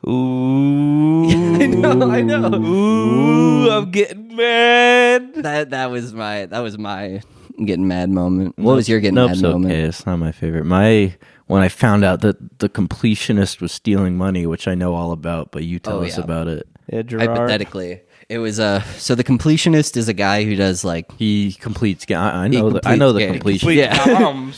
"Ooh, I know. Ooh, I'm getting mad." That was my getting mad moment. What was your getting mad moment? Okay, it's not my favorite. When I found out that the completionist was stealing money, which I know all about, but you tell us about it. Yeah, Gerard. Hypothetically, it was so the completionist is a guy who does like he completes. I know the completion. Yeah,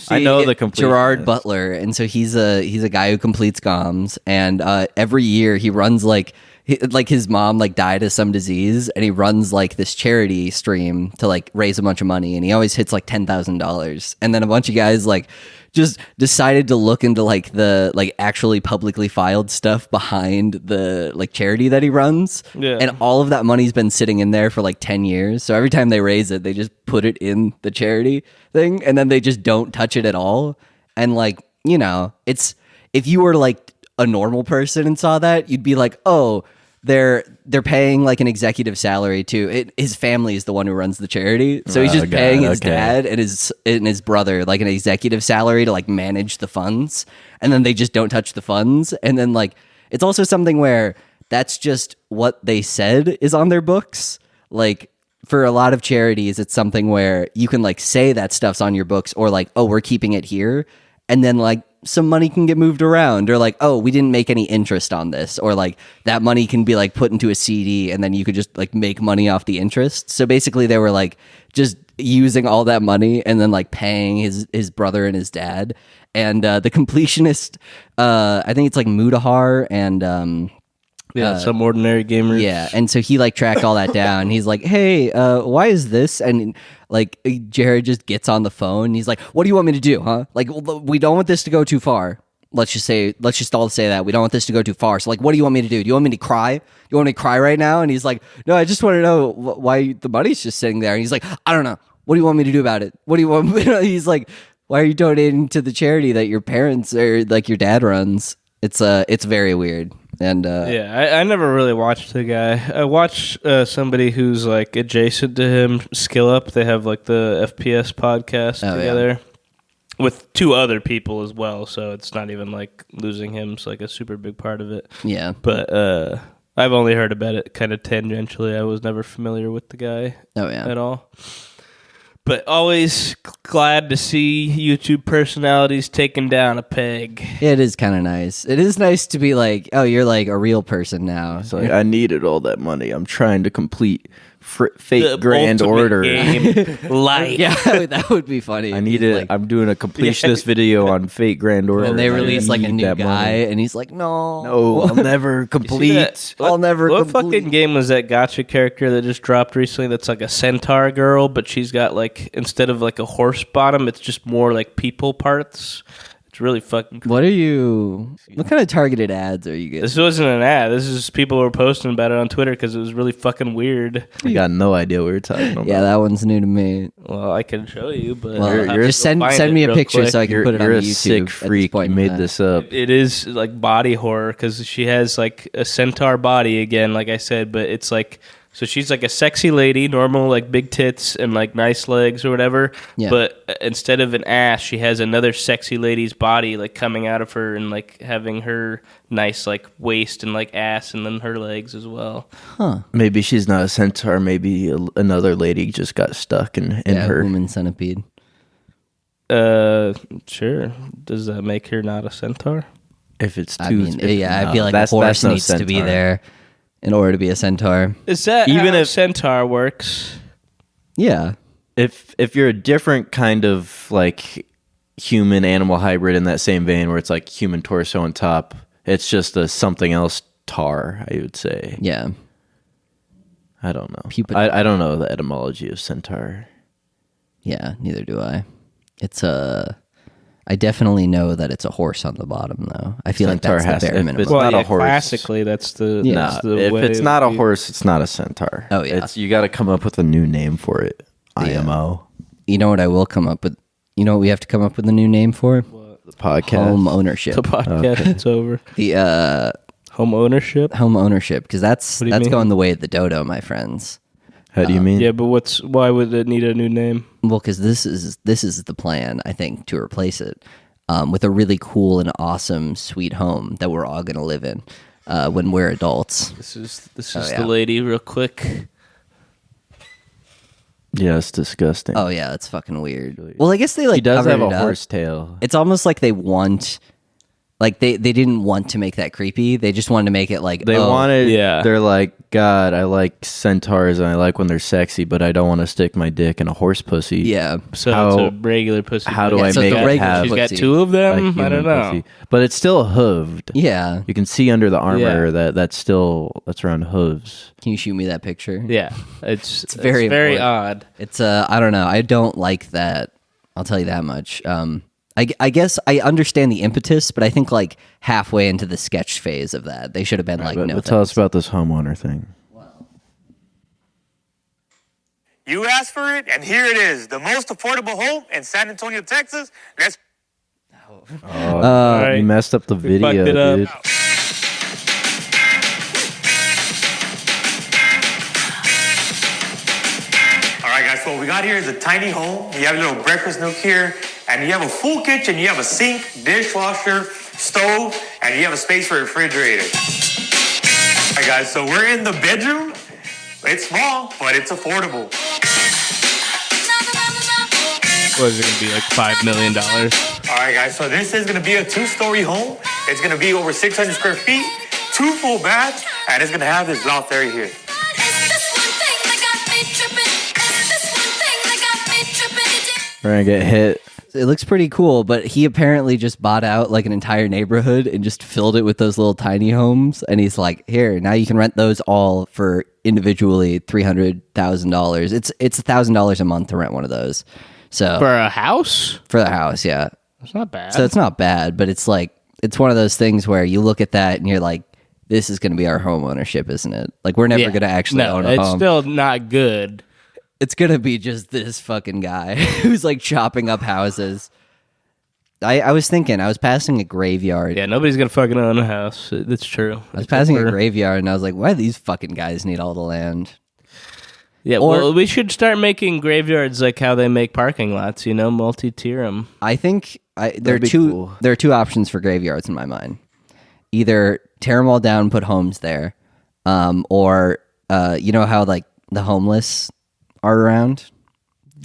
I know the completion. Gerard Butler, and so he's a guy who completes GOMs, and every year he runs like his mom like died of some disease, and he runs like this charity stream to like raise a bunch of money, and he always hits like $10,000, and then a bunch of guys like just decided to look into like the like actually publicly filed stuff behind the like charity that he runs, and all of that money's been sitting in there for like 10 years. So every time they raise it, they just put it in the charity thing, and then they just don't touch it at all. And like, you know, it's if you were like a normal person and saw that, you'd be like, oh, they're paying like an executive salary to it. His family is the one who runs the charity, so he's just paying his dad and his brother like an executive salary to like manage the funds, and then they just don't touch the funds. And then like it's also something where that's just what they said is on their books. Like for a lot of charities, it's something where you can like say that stuff's on your books, or like, oh, we're keeping it here, and then like some money can get moved around, or like, oh, we didn't make any interest on this, or like that money can be like put into a CD and then you could just like make money off the interest. So basically they were like, just using all that money and then like paying his brother and his dad. And the completionist, I think it's like Mudahar and some ordinary gamers. Yeah, and so he like tracked all that down. He's like, "Hey, why is this?" And like Jared just gets on the phone. And he's like, "What do you want me to do, huh? Like, we don't want this to go too far. Let's just all say that we don't want this to go too far. So like, what do you want me to do? Do you want me to cry? You want me to cry right now?" And he's like, "No, I just want to know why the money's just sitting there." And he's like, "I don't know. What do you want me to do about it? What do you want me to?" He's like, "Why are you donating to the charity that your parents or like your dad runs?" It's very weird. And I never really watched the guy. I watched somebody who's like adjacent to him, Skill Up. They have like the FPS podcast together with 2 other people as well. So it's not even like losing him's like a super big part of it. Yeah. But I've only heard about it kind of tangentially. I was never familiar with the guy at all. But always glad to see YouTube personalities taking down a peg. It is kind of nice. It is nice to be like, oh, you're like a real person now. It's like, I needed all that money. I'm trying to complete Fate Grand Order. Life. Yeah, that would be funny. I need it. Like, I'm doing a completionist video on Fate Grand Order. And they release like a new guy, money. And he's like, no, I'll never complete. I'll never What complete. fucking game was that gacha character that just dropped recently that's like a centaur girl, but she's got like, instead of like a horse bottom, it's just more like people parts? It's really fucking cool. What kind of targeted ads are you getting? This wasn't an ad. This is people were posting about it on Twitter because it was really fucking weird. I got no idea what you're talking about. Yeah, that one's new to me. Well, I can show you, but you're just send me a picture so I can put it on you're YouTube. A sick freak. You made this up. It is like body horror because she has like a centaur body again, like I said, but it's like, so she's like a sexy lady, normal like big tits and like nice legs or whatever. Yeah. But instead of an ass, she has another sexy lady's body like coming out of her and like having her nice like waist and like ass and then her legs as well. Huh. Maybe she's not a centaur. Maybe another lady just got stuck in her. Human centipede. Sure. Does that make her not a centaur? If it's too... I feel like a horse needs to be there in order to be a centaur. Is that even if centaur works? Yeah. If you're a different kind of like human animal hybrid in that same vein where it's like human torso on top, it's just a something else tar, I would say. Yeah. I don't know. I don't know the etymology of centaur. Yeah, neither do I. It's I definitely know that it's a horse on the bottom, though. I feel centaur like that's the bare minimum. It's not a horse. Classically, that's the if way it's not a horse, it's not a centaur. Oh yeah, you got to come up with a new name for it. IMO. You know what I will come up with? You know what we have to come up with a new name for? What? The podcast. Home ownership. The podcast. It's over. The home ownership. Home ownership, because that's going the way of the dodo, my friends. How do you mean? Yeah, but why would it need a new name? Well, because this is the plan, I think, to replace it with a really cool and awesome, sweet home that we're all gonna live in when we're adults. This is the lady, real quick. Yeah, it's disgusting. Oh yeah, it's fucking weird. Well, I guess they like. He does have a up. horse tail. It's almost like they want. Like they didn't want to make that creepy. They just wanted to make it like wanted. Yeah, they're like, God, I like centaurs and I like when they're sexy, but I don't want to stick my dick in a horse pussy. Yeah, so it's a regular pussy. How do I make it have? She's got two of them. I don't know, pussy. But it's still hooved. Yeah, you can see under the armor that's around hooves. Can you shoot me that picture? Yeah, it's very odd. It's I don't know. I don't like that. I'll tell you that much. I guess I understand the impetus, but I think like halfway into the sketch phase of that, they should have been no. Tell us about this homeowner thing. Wow. You asked for it, and here it is. The most affordable home in San Antonio, Texas. Right. You messed up the video, dude. All right, guys, so what we got here is a tiny home. You have a little breakfast nook here. And you have a full kitchen, you have a sink, dishwasher, stove, and you have a space for a refrigerator. All right, guys, so we're in the bedroom. It's small, but it's affordable. What is it going to be, like $5 million? All right, guys, so this is going to be a 2-story home. It's going to be over 600 square feet, 2 full baths, and it's going to have this loft area here. We're gonna get hit. It looks pretty cool, but he apparently just bought out like an entire neighborhood and just filled it with those little tiny homes. And he's like, here, now you can rent those all for individually $300,000. It's $1,000 a month to rent one of those. So For a house? for the house, yeah. It's not bad. So it's not bad, but it's like, it's one of those things where you look at that and you're like, this is going to be our home ownership, isn't it? Like, we're never going to actually own a home. It's still not good. It's going to be just this fucking guy who's like chopping up houses. I was thinking, I was passing a graveyard. Yeah, nobody's going to fucking own a house. That's true. I was passing a graveyard and I was like, why do these fucking guys need all the land? Yeah, well, we should start making graveyards like how they make parking lots, multi-tier them. I think there are two options for graveyards in my mind. Either tear them all down and put homes there, or you know how like the homeless are around?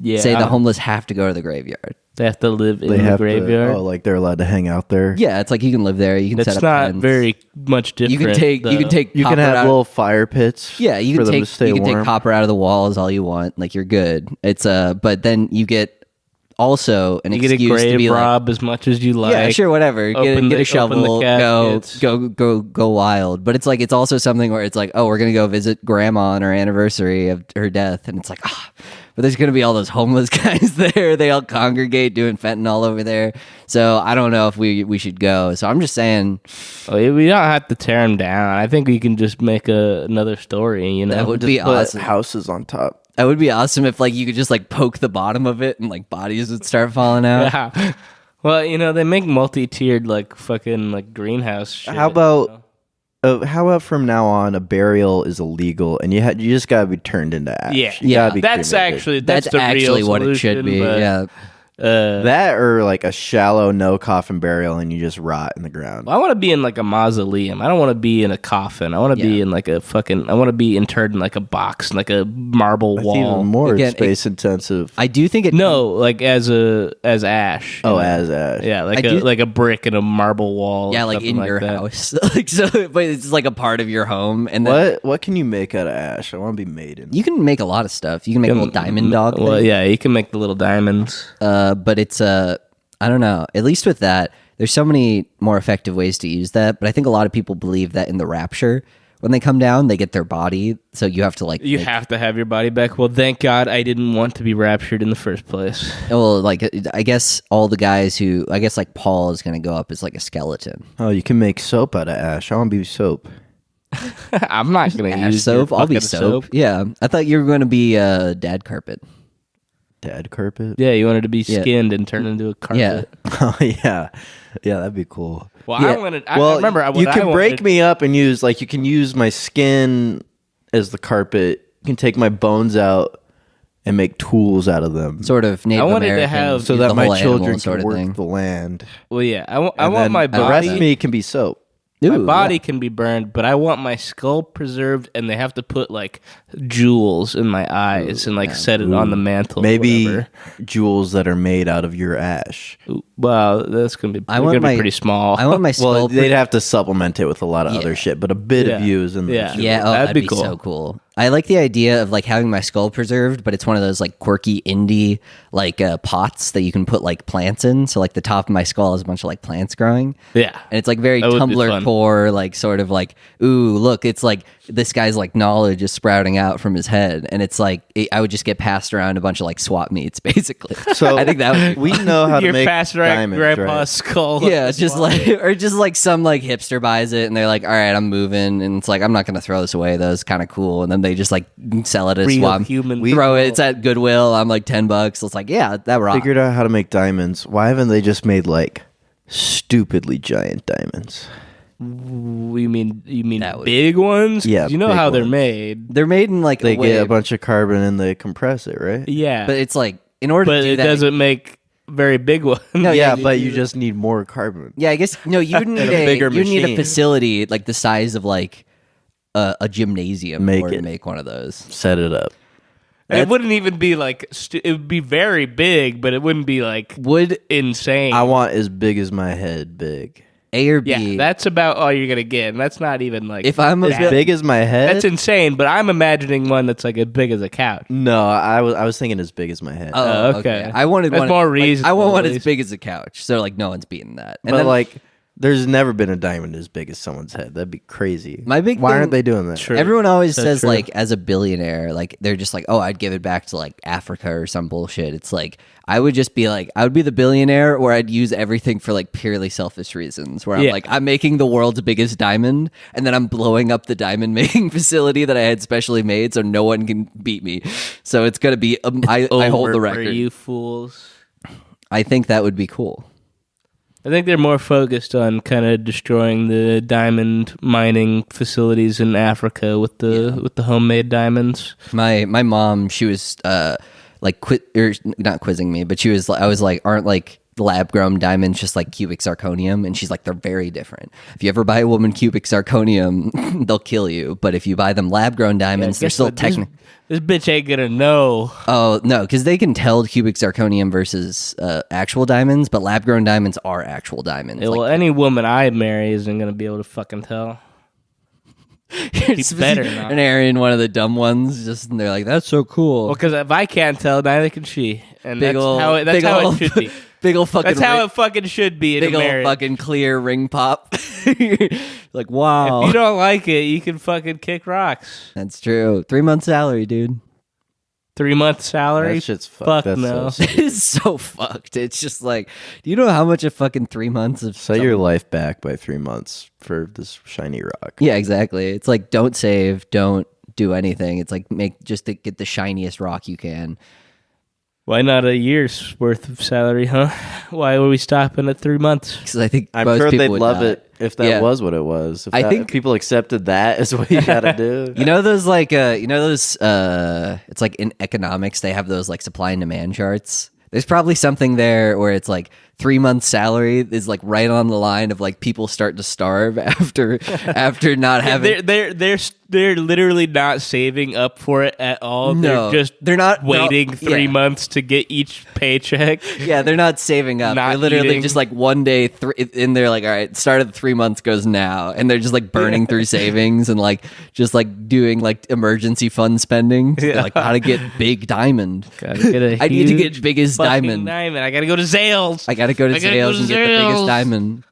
Yeah. Say the homeless have to go to the graveyard. They have to live in the graveyard. Like they're allowed to hang out there. Yeah, it's like you can live there. You can set up not tents. very much different. You can take You can have little fire pits. Yeah, you can take copper out of the walls all you want. Like you're good. It's but then you get also an excuse get a grave to be rob as much as you like. Yeah, sure, whatever. Get a shovel, go wild. But it's like it's also something where it's like, oh, we're gonna go visit grandma on her anniversary of her death, and it's like, but there's gonna be all those homeless guys there. They all congregate doing fentanyl over there. So I don't know if we should go. So I'm just saying, we don't have to tear them down. I think we can just make another story. That would be awesome. Houses on top. That would be awesome if like you could just like poke the bottom of it and like bodies would start falling out. Yeah. Well, they make multi-tiered like fucking like greenhouse shit. How about from now on a burial is illegal and you just gotta be turned into ash. Yeah. That's actually real what it should be. Yeah. That or like a shallow no coffin burial and you just rot in the ground. I want to be in like a mausoleum. I don't want to be in a coffin. I want to be in like I want to be interred in like a box, like a marble wall. Even more space intensive. I do think like as ash. Oh, as ash. Yeah, like a brick in a marble wall. Yeah, like in your house. Like so, but it's like a part of your home. And what can you make out of ash? I want to be made in. You can make a lot of stuff. You can make a little diamond dog. Well, yeah, you can make the little diamonds. But it's I don't know. At least with that, there's so many more effective ways to use that. But I think a lot of people believe that in the rapture, when they come down, they get their body. So you have to have to have your body back. Well, thank God I didn't want to be raptured in the first place. Well, like I guess all the guys like Paul is going to go up as like a skeleton. Oh, you can make soap out of ash. I want to be soap. I'm not going to use soap. I'll be soap. Yeah, I thought you were going to be dad carpet. Dad carpet? Yeah, you wanted to be skinned and turned into a carpet. Yeah. Oh, yeah. Yeah, that'd be cool. Well, I remember you can break me up and use, like, you can use my skin as the carpet. You can take my bones out and make tools out of them. Sort of Native American. So that my children can work the land. Well, yeah. I want my body. The rest of me can be soap. My body can be burned, but I want my skull preserved, and they have to put like jewels in my eyes and like set it on the mantle. Maybe jewels that are made out of your ash. Wow, that's gonna be. Be pretty small. I want my skull. Well, they'd have to supplement it with a lot of other shit, but a bit of you is in the jewel. Yeah, that'd be cool. So cool. I like the idea of like having my skull preserved, but it's one of those like quirky indie like pots that you can put like plants in. So like the top of my skull is a bunch of like plants growing. Yeah, and it's like very Tumblr core, like sort of like, ooh, look, it's like this guy's like knowledge is sprouting out from his head, and it's like I would just get passed around a bunch of like swap meets, basically. So I think that would be we know how to make passed around grandpa's skull. Yeah, just like some like hipster buys it, and they're like, all right, I'm moving, and it's like I'm not gonna throw this away. That was kind of cool, and then they just like sell it as swap. Throw it. It's at Goodwill. I'm like $10. It's like, yeah, that rocks. Figured out how to make diamonds. Why haven't they just made like stupidly giant diamonds? You mean big ones? Yeah, you know how they're made. They're made in like they get a bunch of carbon and they compress it, right? Yeah, but it's like in order to do that, it doesn't make very big ones. No, yeah, but you just need more carbon. Yeah, I guess you need a facility like the size of like a gymnasium to make one of those. Set it up. It wouldn't even be like it would be very big, but it wouldn't be like insane. I want as big as my head big. A or B. Yeah, that's about all you're gonna get, and that's not even like if I'm as big as my head. That's insane. But I'm imagining one that's like as big as a couch. No, I was thinking as big as my head. Oh, okay. I wanted that's one more like, reasonable. I want one at as least. big as a couch, so like no one's beating that. And but then, like, there's never been a diamond as big as someone's head. That'd be crazy. My big Why thing- aren't they doing that? True. everyone always So says true. like as a billionaire, like they're just like, oh, I'd give it back to like Africa or some bullshit. It's like I would just be like, I would be the billionaire, or I'd use everything for like purely selfish reasons. Where I'm Yeah. like, I'm making the world's biggest diamond, and then I'm blowing up the diamond making facility that I had specially made, so no one can beat me. So it's gonna be I hold Over the for record. you fools. I think that would be cool. I think they're more focused on kind of destroying the diamond mining facilities in Africa with the homemade diamonds. My mom, she was like not quizzing me, but I was like, aren't like lab grown diamonds just like cubic zirconium? And she's like, they're very different. If you ever buy a woman cubic zirconium, they'll kill you. But if you buy them lab grown diamonds, they're still technically. This bitch ain't gonna know. Oh no, because they can tell cubic zirconium versus actual diamonds, but lab grown diamonds are actual diamonds. Yeah, well, any woman I marry isn't gonna be able to fucking tell. He better not. An Aryan, one of the dumb ones, just and they're like, that's so cool. Well, because if I can't tell, neither can she, and Big that's ol- how it big ol- should be. Big old fucking. That's how it fucking should be in a big old marriage. fucking clear ring pop. Like wow, If you don't like it, you can fucking kick rocks. that's true. 3 months salary, dude. 3 month salary? That shit's fucked. Fuck That's no. so It is so fucked. It's just like, do you know how much a fucking 3 months of Set your life back by 3 months for this shiny rock. Yeah, exactly. It's like don't save, don't do anything. It's like make just to get the shiniest rock you can. Why not a year's worth of salary, huh? Why are we stopping at 3 months? Because I think I'm most sure people they'd would love not. it if that Yeah. was what it was. I think- if people accepted that is what you gotta do. You know those like it's like in economics they have those like supply and demand charts. There's probably something there where it's like 3 months salary is like right on the line of like people start to starve after not having. They're literally not saving up for it at all. No, they're not waiting no, 3 yeah. months to get each paycheck. Yeah, they're not saving up. Not They're literally eating. just like one day, and they're like, all right, start of the 3 months goes now. And they're just like burning through savings and like just like doing like emergency fund spending. So they're like, how to get big diamond. Gotta get a I need to get huge biggest fucking diamond. I gotta go to Zales. I gotta go to I gotta go Zales to and get the biggest Zales. diamond.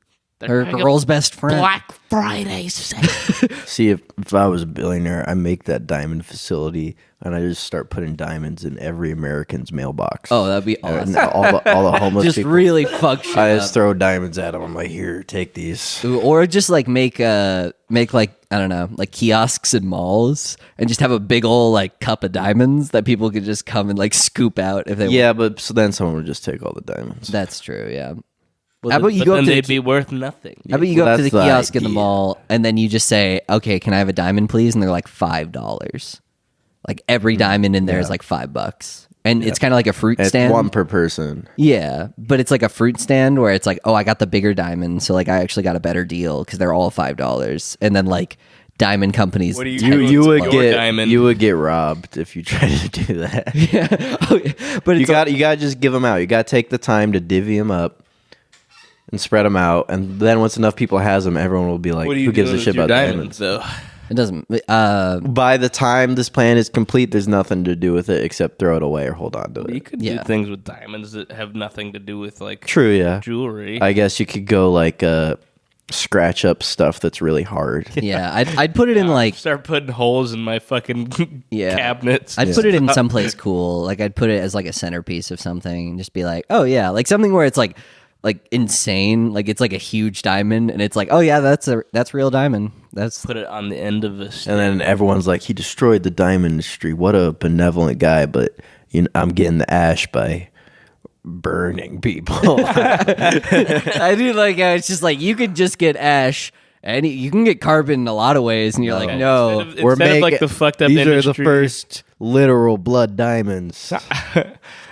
Her I got girl's best friend. Black Friday sale. See, if I was a billionaire, I make that diamond facility and I just start putting diamonds in every American's mailbox. Oh, that'd be And awesome. all the homeless Just people. really fuck shit I up. just throw diamonds at them. I'm like, here, take these. Ooh, or just like make like I don't know, like kiosks in malls and just have a big old like cup of diamonds that people could just come and like scoop out if they want. Yeah, but so then someone would just take all the diamonds. That's true, yeah. Well, How about you but go up then to they'd the, be worth nothing. how about you go Well, up to the that's the kiosk in the idea. mall and then you just say, okay, can I have a diamond please? And they're like $5. Like every diamond in there is like $5. And it's kind of like a fruit It's stand. one per person. Yeah, but it's like a fruit stand where it's like, oh, I got the bigger diamond, so like I actually got a better deal because they're all $5. And then like diamond companies, What do you You would Your get diamond. you would get robbed if you tried to do that. Oh, yeah. But you it's got to just give them out. You got to take the time to divvy them up and spread them out, and then once enough people has them, everyone will be like, What do you "Who gives doing a with shit your about diamonds, diamonds?" though? it doesn't. By the time this plan is complete, there's nothing to do with it except throw it away or hold on to You it. could Yeah. do things with diamonds that have nothing to do with like True, yeah. jewelry. I guess you could go like scratch up stuff that's really hard. Yeah, I'd put it in like Start putting holes in my fucking Yeah. cabinets. I'd put it in someplace cool. Like I'd put it as like a centerpiece of something and just be like, oh yeah, like something where it's like insane, like it's like a huge diamond and it's like, oh yeah, that's real diamond. That's Put it on the end of a stick. And then everyone's like, "He destroyed the diamond industry. What a benevolent guy!" But I'm getting the ash by burning people. I do like how it's just like you could just get ash and you can get carbon in a lot of ways and you're like, no. Instead of like the fucked up These industry. are the first literal blood diamonds.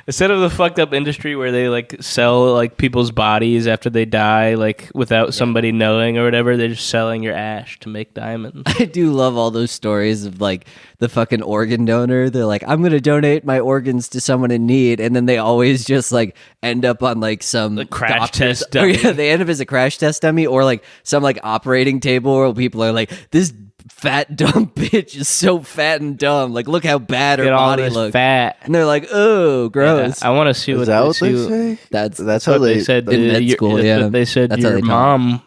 Instead of the fucked up industry where they like sell like people's bodies after they die, like without somebody knowing or whatever, they're just selling your ash to make diamonds. I do love all those stories of like the fucking organ donor. They're like, I'm gonna donate my organs to someone in need, and then they always just like end up on like some crash test dummy. They end up as a crash test dummy, or like some like operating table where people are like, this fat dumb bitch is so fat and dumb. Like, look how bad her body looks. Fat, and they're like, oh, gross. Yeah, I want to see what they say. That's how they said in med school. Yeah, they said that's your mom.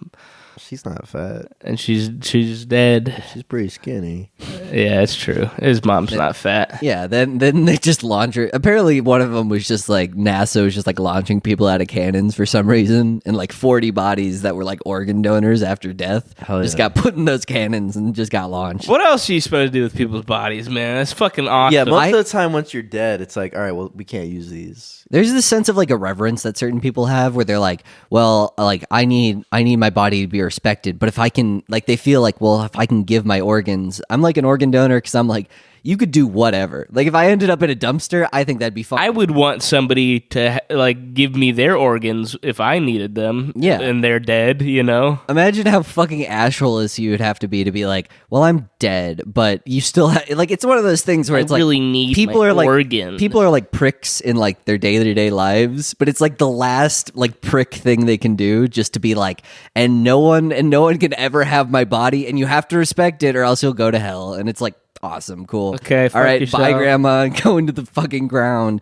She's not fat, and she's dead. She's pretty skinny. Yeah, it's true. His mom's not fat. Yeah, then they just launch her. Apparently, one of them was just like NASA was just like launching people out of cannons for some reason, and like 40 bodies that were like organ donors after death just got put in those cannons and just got launched. What else are you supposed to do with people's bodies, man? That's fucking awesome. Yeah, most of the time, once you're dead, it's like, all right, well, we can't use these. There's this sense of like a reverence that certain people have where they're like, well, like I need my body to be respected, but if I can, like, they feel like, well, if I can give my organs, I'm like an organ donor because I'm like, you could do whatever. Like, if I ended up in a dumpster, I think that'd be fun. I would want somebody to like give me their organs if I needed them. Yeah, and they're dead. You know, imagine how fucking asshole-less you would have to be like, well, I'm dead, but you still like. It's one of those things where it's like really need people my are like organ. People are like pricks in like their day-to-day lives, but it's like the last like prick thing they can do just to be like, and no one can ever have my body, and you have to respect it, or else you'll go to hell. And it's like, awesome, cool. Okay, all right, yourself. Bye, Grandma. Go into the fucking ground.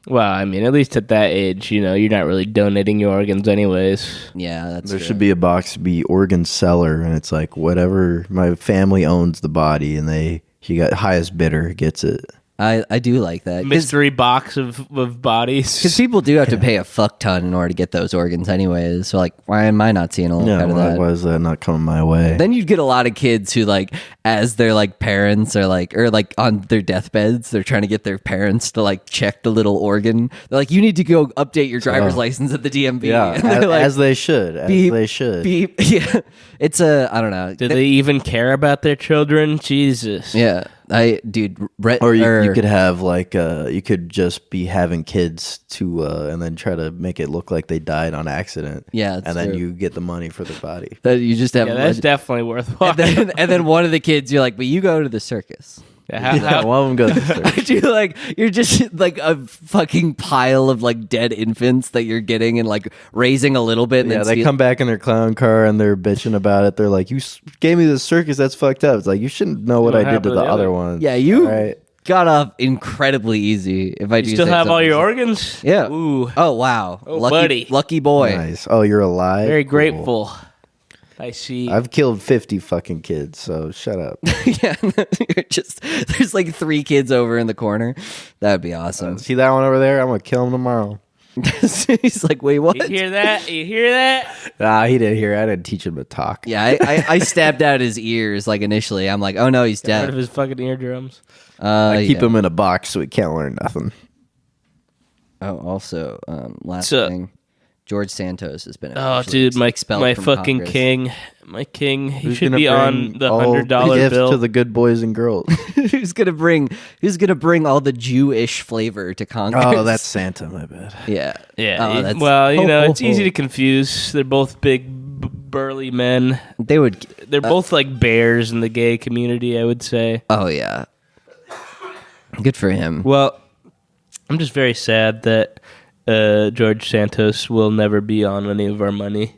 Well, I mean, at least at that age, you know, you're not really donating your organs anyways. Yeah, that's there true. should be a box to be organ seller, and it's like whatever my family owns the body, and he got highest bidder gets it. I do like that. Mystery box of bodies. Because people do have to pay a fuck ton in order to get those organs anyways. So, like, why am I not seeing a lot out of that? Why is that not coming my way? Then you'd get a lot of kids who, like, as their, like, parents are, like, or, like, on their deathbeds, they're trying to get their parents to, like, check the little organ. They're like, you need to go update your driver's license at the DMV. Yeah, as they should. Beep. Yeah. It's I don't know. Do they even care about their children? Jesus. Yeah. Brett, or you could have like you could just be having kids to and then try to make it look like they died on accident. Yeah, and then you get the money for their body. That you just have. That's definitely worthwhile. And then one of the kids, you're like, but you go to the circus. Yeah, one of them goes to the circus. I do like you're just like a fucking pile of like dead infants that you're getting and like raising a little bit. And yeah, then they come back in their clown car and they're bitching about it. They're like, "You gave me the circus. That's fucked up." It's like you shouldn't know what I did to the other one. Yeah, you got off incredibly easy. If I do still have all your organs. Yeah. Ooh. Oh wow. Oh, buddy. Lucky boy. Nice. Oh, you're alive. Very grateful. I see. I've killed 50 fucking kids, so shut up. Yeah, you're just there's like 3 kids over in the corner. That'd be awesome. See that one over there? I'm gonna kill him tomorrow. He's like, wait, what? You hear that? You hear that? Nah, he didn't hear. I didn't teach him to talk. Yeah, I stabbed out his ears like initially. I'm like, oh no, he's dead. Part of his fucking eardrums. I keep him in a box so he can't learn nothing. Oh, also, last thing. George Santos has been expelled my fucking Congress. king. My king. He Who's should gonna be bring on the all $100 gifts bill to the good boys and girls. Who's gonna bring all the Jewish flavor to Congress? Oh, that's Santa, my bad. Yeah. Yeah. Oh, well, you know, it's easy to confuse. They're both big, burly men. They're both like bears in the gay community, I would say. Oh yeah. Good for him. Well, I'm just very sad that George Santos will never be on any of our money.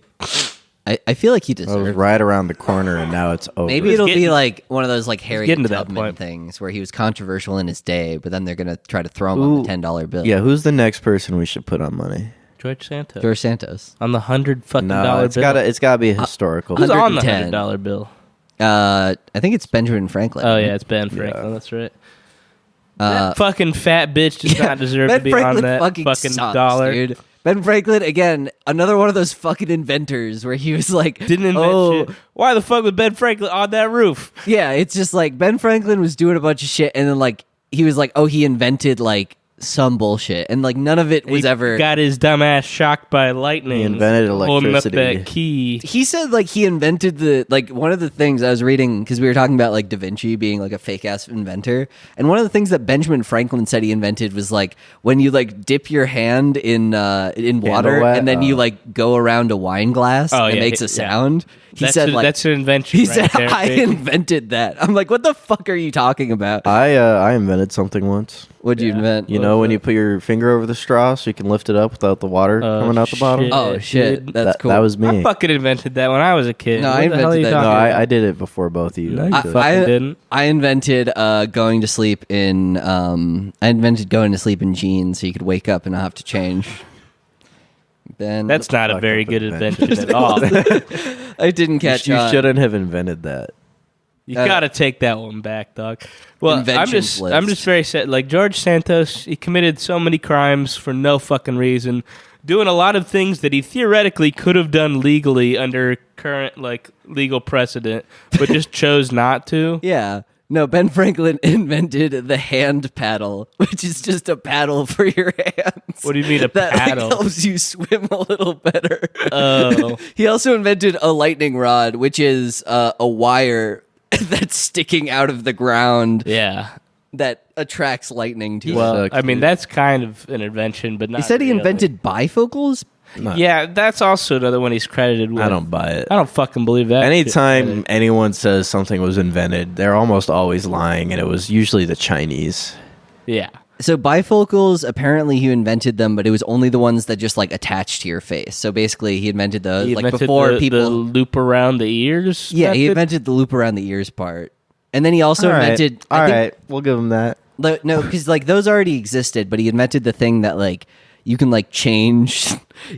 I feel like he I was deserves. right around the corner, and now it's over. Maybe it'll be like one of those like Harry getting to that Tubman point. things where he was controversial in his day, but then they're gonna try to throw him on the $10 bill. Yeah, who's the next person we should put on money? George Santos. George Santos. On the $100 fucking No, dollar it's bill. gotta be a historical. Who's on the $110? $100 bill? I think it's Benjamin Franklin. Oh yeah, it's Ben Franklin. That's right. That fucking fat bitch does not deserve Ben to be Franklin on that fucking sucks, dollar. dude. Ben Franklin, again, another one of those fucking inventors where he was like, Didn't invent shit. Why the fuck was Ben Franklin on that roof? Yeah, it's just like Ben Franklin was doing a bunch of shit, and then like he was like, oh, he invented like some bullshit, and like none of it was ever. Got his dumb ass shocked by lightning. He invented holding up electricity. that key. He said like he invented one of the things I was reading, because we were talking about like Da Vinci being like a fake ass inventor, and one of the things that Benjamin Franklin said he invented was like when you like dip your hand in water and then you like go around a wine glass and it makes a sound. He said that's an invention. He right said there, I invented that. I'm like, what the fuck are you talking about? I invented something once. What'd you invent? You know when you put your finger over the straw so you can lift it up without the water coming out the bottom? Oh shit, that's cool. That was me. I fucking invented that when I was a kid. No, What I the hell invented are you that. talking No, about? I did it before both of you. No, you fucking didn't. I invented going to sleep in jeans so you could wake up and not have to change. Then That's not a fuck very up good invention. invention at all. I didn't catch You on. shouldn't have invented that. You gotta take that one back, dog. Well, Inventions I'm list. just very sad. Like George Santos, he committed so many crimes for no fucking reason, doing a lot of things that he theoretically could have done legally under current like legal precedent, but just chose not to. Yeah. No, Ben Franklin invented the hand paddle, which is just a paddle for your hands. What do you mean a that paddle? Like, helps you swim a little better. Oh, He also invented a lightning rod, which is a wire that's sticking out of the ground yeah. that attracts lightning to it. Well, sucks, I mean dude. that's kind of an invention, but not. He said he really. invented bifocals? Yeah, that's also another one he's credited with. I don't buy it. I don't fucking believe that. Anytime anyone says something was invented, they're almost always lying, and it was usually the Chinese. Yeah. So bifocals, apparently he invented them, but it was only the ones that just like attached to your face. So basically he invented those He like invented before the people loop around the ears. Yeah, he method? invented the loop around the ears part. And then he also All right. invented All I think- right, we'll give him that. No, because like those already existed, but he invented the thing that like you can like change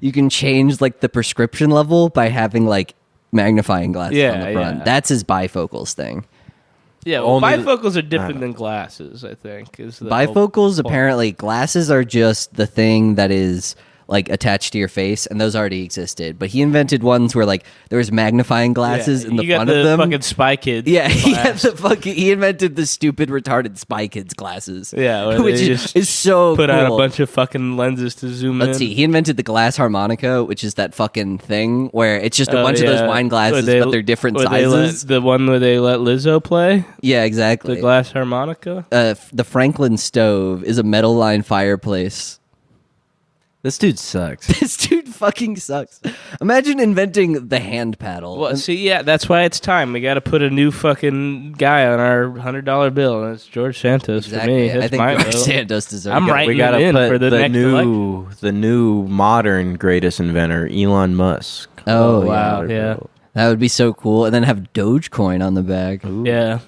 you can change like the prescription level by having like magnifying glasses on the front. Yeah. That's his bifocals thing. Yeah, well, Only- bifocals are different than glasses, I think. Is the whole Bifocals, point. apparently, glasses are just the thing that is like attached to your face, and those already existed. But he invented ones where like there was magnifying glasses in the you got front the of them. fucking Spy Kids. Yeah, he had glass. he invented the stupid retarded Spy Kids glasses. Yeah, where which they is, just is so put cool. out a bunch of fucking lenses to zoom Let's in. see. He invented the glass harmonica, which is that fucking thing where it's just a Oh, bunch of those yeah. wine glasses, Where but they're different where they let- sizes. the one where they let Lizzo play Yeah, exactly. the glass harmonica. The Franklin stove is a metal line fireplace. This dude sucks. This dude fucking sucks. Imagine inventing the hand paddle. Well, see, yeah, that's why it's time. We got to put a new fucking guy on our $100 bill, and it's George Santos for exactly. me. That's I think my George vote. Santos deserves. I'm it. right. We gotta in put for the next election. the new modern greatest inventor, Elon Musk. Oh, wow, $100 yeah. bill. That would be so cool. And then have Dogecoin on the back. Yeah.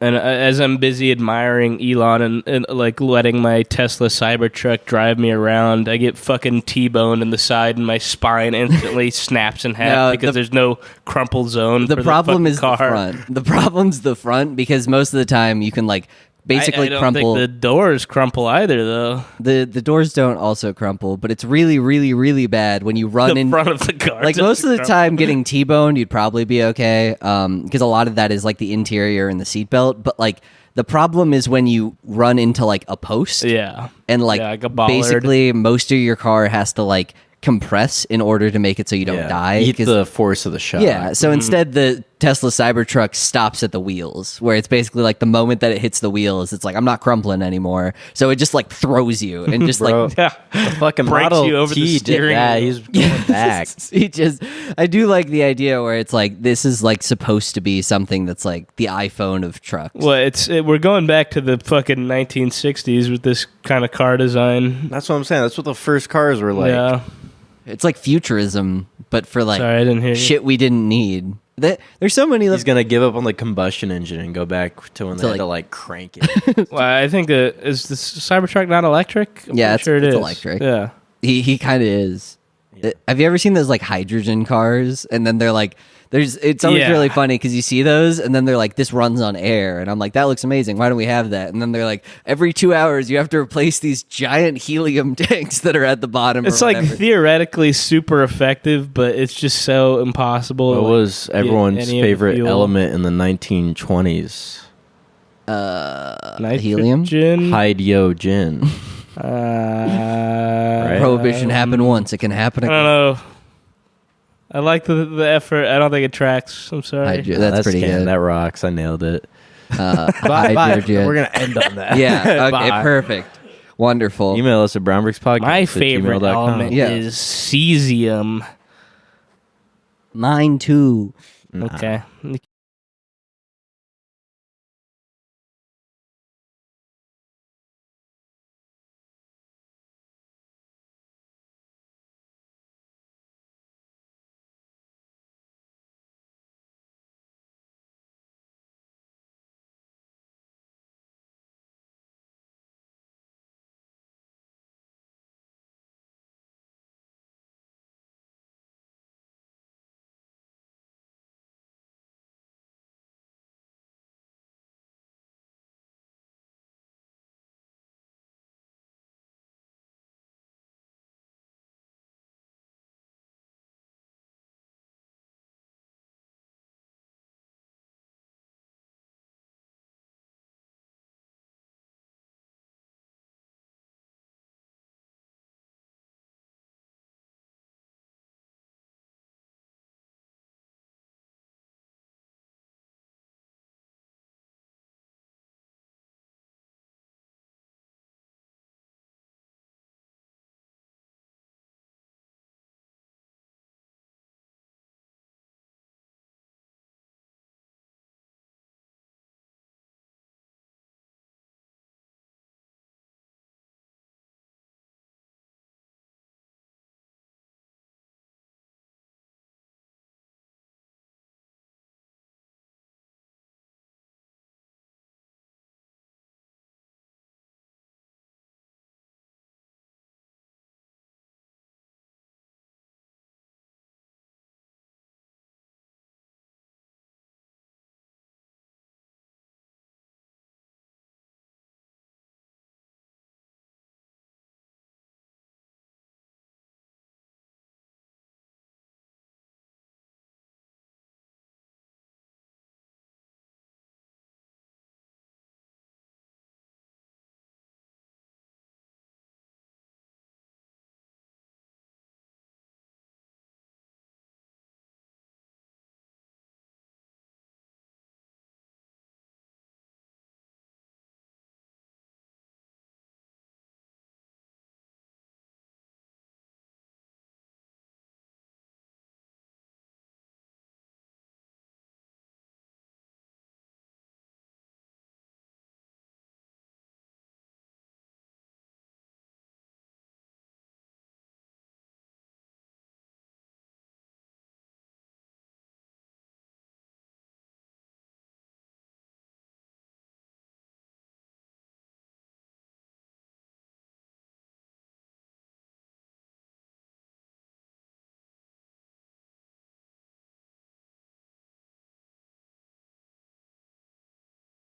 And as I'm busy admiring Elon and like letting my Tesla Cybertruck drive me around, I get fucking T-boned in the side, and my spine instantly snaps in half No, because there's no crumple zone. The for problem the is car. the front. The problem's the front because most of the time you can like basically I don't crumple. think the doors crumple either, though. The doors don't also crumple, but it's really, really, really bad when you run The in. front of the car. Like doesn't most of the crumple. time, getting T-boned, you'd probably be okay, because a lot of that is like the interior and the seatbelt. But like the problem is when you run into like a post, Yeah. and like, Yeah, like a bollard. basically most of your car has to like compress in order to make it so you don't die. Eat 'cause- the force of the shot. yeah, so instead the Tesla Cybertruck stops at the wheels, where it's basically like the moment that it hits the wheels, it's like I'm not crumpling anymore. So it just like throws you and just Bro. like Yeah. The fucking Breaks Model you over the T did steering that. wheel. He's going back. he just I do like the idea where it's like this is like supposed to be something that's like the iPhone of trucks. Well, we're going back to the fucking 1960s with this kind of car design. That's what I'm saying. That's what the first cars were like. Yeah. It's like futurism, but for like Sorry, I didn't hear you. shit we didn't need. There's so many. He's gonna give up on the combustion engine and go back to when they had like- to like crank it. Well, I think is the Cybertruck not electric? I'm Yeah, pretty sure it's it is. electric. Yeah. He kind of is. Have you ever seen those like hydrogen cars? And then they're like, it's always Yeah. really funny because you see those and then they're like, this runs on air. And I'm like, that looks amazing. Why don't we have that? And then they're like, every 2 hours you have to replace these giant helium tanks that are at the bottom. It's or like whatever. theoretically super effective, but it's just so impossible. What to, like, was get everyone's any of the favorite fuel. element in the 1920s? helium? Nitrogen? Hydrogen. Prohibition happened once. It can happen I again. don't know. I like the effort. I don't think it tracks. I'm sorry. That's pretty good. That rocks. I nailed it. Bye. We're gonna end on that. Yeah. Okay. Bye. Perfect. Wonderful. Email us at brownbrickspodcast. My favorite element is cesium. Mine too. Okay.